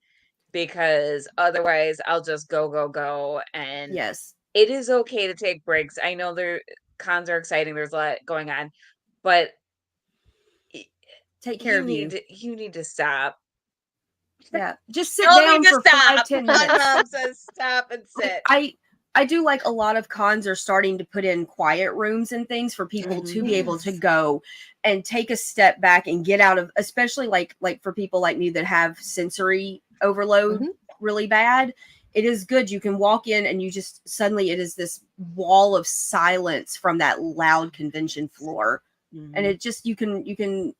because otherwise I'll just go and Yes. it is okay to take breaks. I know cons are exciting, there's a lot going on, but Take care of you. You need to stop. Yeah. Just sit Tell me down to for stop. 5-10 My minutes. mom says stop and sit. I do like a lot of cons are starting to put in quiet rooms and things for people to be able to go and take a step back and get out of, especially like for people like me that have sensory overload really bad. it is good. You can walk in and you just suddenly it is this wall of silence from that loud convention floor. Mm-hmm. And it just you can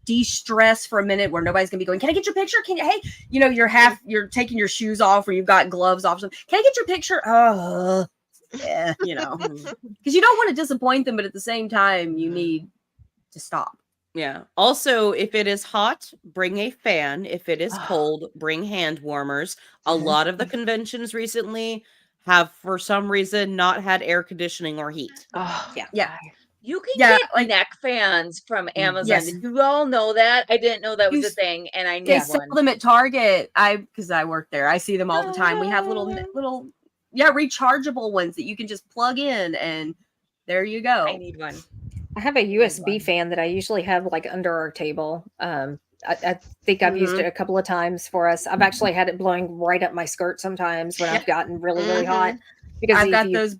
de-stress for a minute where nobody's gonna be going, can I get your picture? Can you, hey, you're taking your shoes off or you've got gloves off. Can I get your picture? Yeah, because you don't want to disappoint them, but at the same time you need to stop. Yeah. Also, if it is hot, bring a fan. If it is cold, bring hand warmers. A lot of the conventions recently have, for some reason, not had air conditioning or heat. Oh, Yeah. You can Yeah, get neck fans from Amazon. Yes. Did you all know that? I didn't know that was a thing, and I They need sell one. them at Target. Because I work there. I see them all the time. We have little rechargeable ones that you can just plug in, and there you go. I need one. I have a USB fan that I usually have like under our table. I think I've used it a couple of times for us. I've actually had it blowing right up my skirt sometimes when I've gotten really, really hot. Because I've got those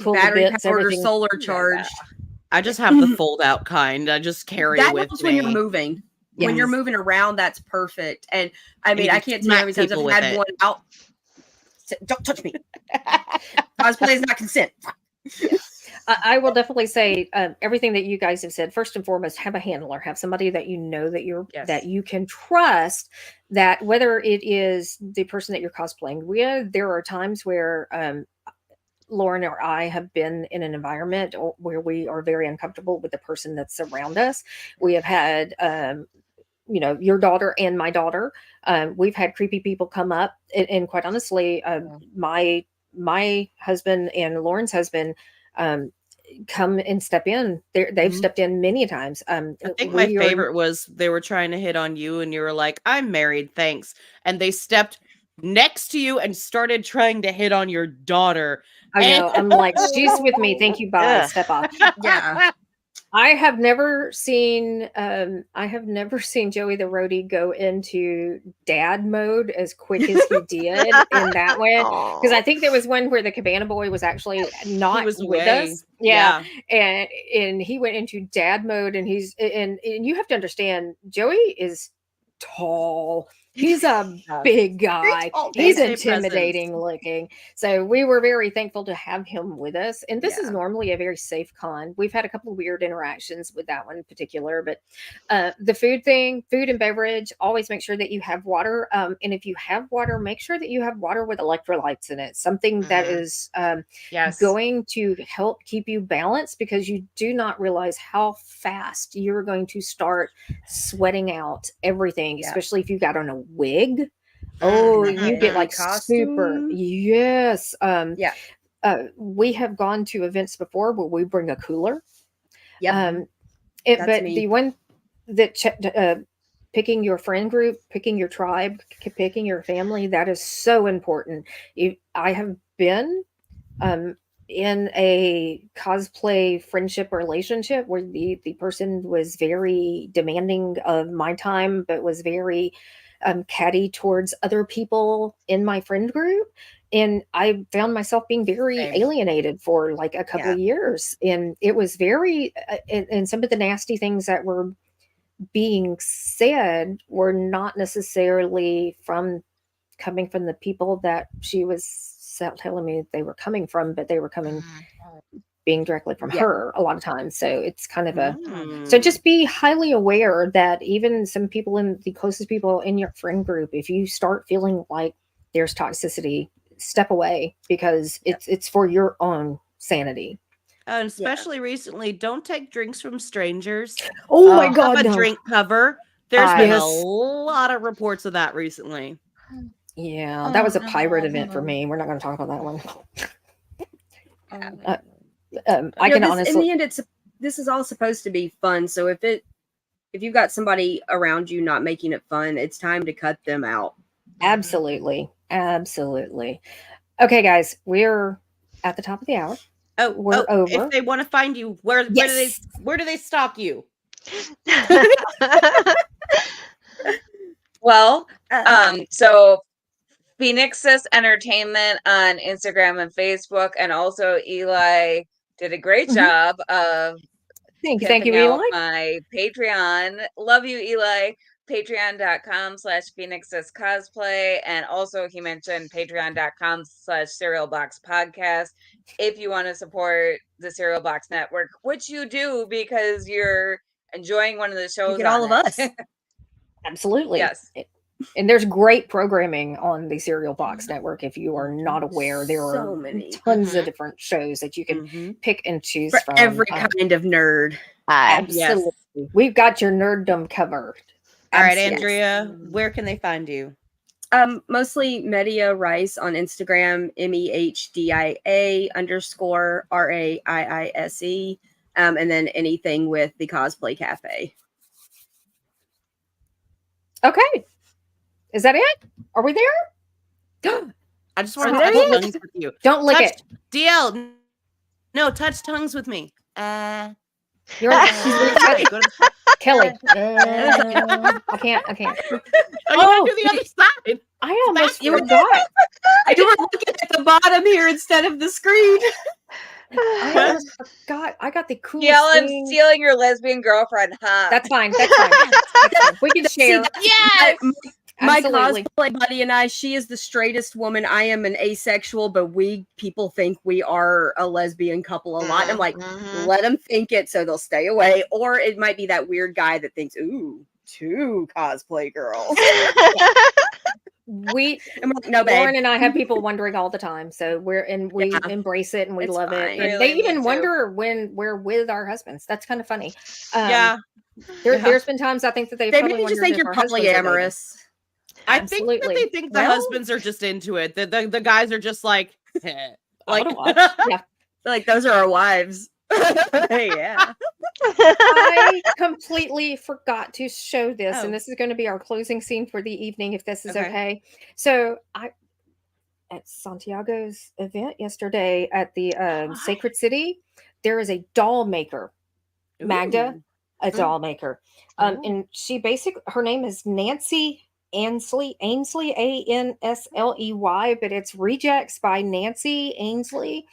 battery powered or solar charged. I just have the fold out kind. I just carry that with helps me. when you're moving. Yes. When you're moving around, that's perfect. And I mean, I can't tell you how many times I've had one out. Don't touch me. Cosplay is not consent. I will definitely say everything that you guys have said. First and foremost, have a handler, have somebody that you know that that you can trust. That whether it is the person that you're cosplaying with, there are times where Lauren or I have been in an environment where we are very uncomfortable with the person that's around us. We have had, your daughter and my daughter. We've had creepy people come up, and quite honestly, my husband and Lauren's husband come and step in. They've stepped in many times. I think my favorite was they were trying to hit on you, and you were like, "I'm married, thanks," and they stepped next to you and started trying to hit on your daughter. I know. I'm like, she's with me. Thank you. Bye. Step off. Yeah. I have never seen Joey the Roadie go into dad mode as quick as he did in that way. Because I think there was one where the Cabana Boy was actually not with us. Yeah. And he went into dad mode, and and you have to understand, Joey is tall. He's a big guy. He's intimidating looking. So we were very thankful to have him with us. And this is normally a very safe con. We've had a couple of weird interactions with that one in particular, but the food and beverage, always make sure that you have water. And if you have water, make sure that you have water with electrolytes in it. Something that is going to help keep you balanced, because you do not realize how fast you're going to start sweating out everything, especially if you got on a wig. You get like super. Yes. We have gone to events before where we bring a cooler. But the one that picking your friend group, picking your tribe, picking your family, that is so important. I have been in a cosplay friendship relationship where the person was very demanding of my time, but was very catty towards other people in my friend group. And I found myself being very alienated for like a couple of years. And it was very, and some of the nasty things that were being said were not necessarily coming from the people that she was telling me they were coming from, but they were coming being directly from her a lot of times. So it's kind of so just be highly aware that even some people the closest people in your friend group, if you start feeling like there's toxicity, step away, because it's for your own sanity. And especially recently, don't take drinks from strangers. Oh my God, have a no. drink cover. There's been a lot of reports of that recently. Yeah, that was a pirate event for me. We're not going to talk about that one. I can honestly. In the end, this is all supposed to be fun. So if you've got somebody around you not making it fun, it's time to cut them out. Absolutely. Okay, guys, we're at the top of the hour. We're over. If they want to find you, where do they stalk you? Well, so Phoenixus Entertainment on Instagram and Facebook, and also Eli did a great job of thank you, Eli. My Patreon. Love you, Eli. patreon.com/phoenixes cosplay. And also he mentioned patreon.com/cerealboxpodcast. If you want to support the Cereal Box Network, which you do because you're enjoying one of the shows get all on of it. us. Absolutely. Yes. And there's great programming on the Cereal Box Network. If you are not aware, there So are many. tons of different shows that you can Mhm. pick and choose For from. every kind of nerd. Aye. Absolutely. We've got your nerddom covered. All right, Absolutely. Andrea, where can they find you? Mostly Media Rice on Instagram, MEHDIA_RAIISE. And then anything with the Cosplay Cafe. Okay. Is that it? Are we there? I just want Are to we touch there yet? tongues with you. Don't lick Touch it. DL. No, touch tongues with me. You're she's really funny. Go to the- Kelly. I can't. Oh, you Oh, gotta do the other side. I almost You forgot. You were looking at the bottom here instead of the screen. I almost forgot. I got the coolest Yell, I'm thing. stealing your lesbian girlfriend, huh? That's fine. That's fine. That's fine. We can See, share. yes. My Absolutely. cosplay buddy and I, she is the straightest woman. I am an asexual, but people think we are a lesbian couple a lot. I'm like, Mhm. let them think it so they'll stay away. Or it might be that weird guy that thinks, ooh, two cosplay girls. We And we're like, no, babe. Lauren and I have people wondering all the time, so we Yeah. embrace it and we It's love it. fine. And Really, they me even too. wonder when we're with our husbands. That's kind of funny. Yeah. There's been times I think that they've They probably maybe just wondered think if you're our husbands are dating. polyamorous. I think that Absolutely. they think the Well- husbands are just into it. The guys are just like, like, Yeah. Like, those are our wives. Yeah. I completely forgot to show this, Oh. and this is going to be our closing scene for the evening, if this is Okay. okay. So at Santiago's event yesterday at the Sacred City, there is a doll maker, Magda, Ooh. a doll maker, and she her name is Nancy Ainsley, Ansley, but it's Rejects by Nancy Ainsley.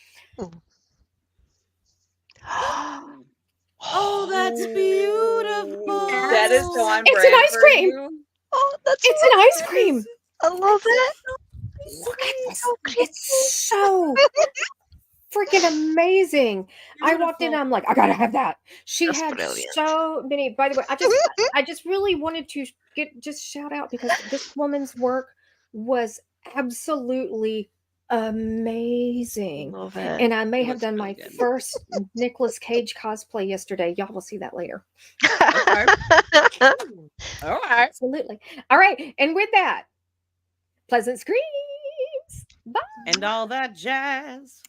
Oh, that's beautiful. That is so on It's brand an ice for cream. you. Oh, that's It's an ice cream. I love it. Look at this. So cute. It's so freaking amazing. I walked in, Beautiful. I'm like, I gotta have that. She That's had brilliant. so many. By the way, I just really wanted to just shout out because this woman's work was absolutely amazing. Love it. And I may It have looks done really my good. first Nicolas Cage cosplay yesterday. Y'all will see that later. Okay. All right. Absolutely. All right. And with that, pleasant screams. Bye. And all that jazz.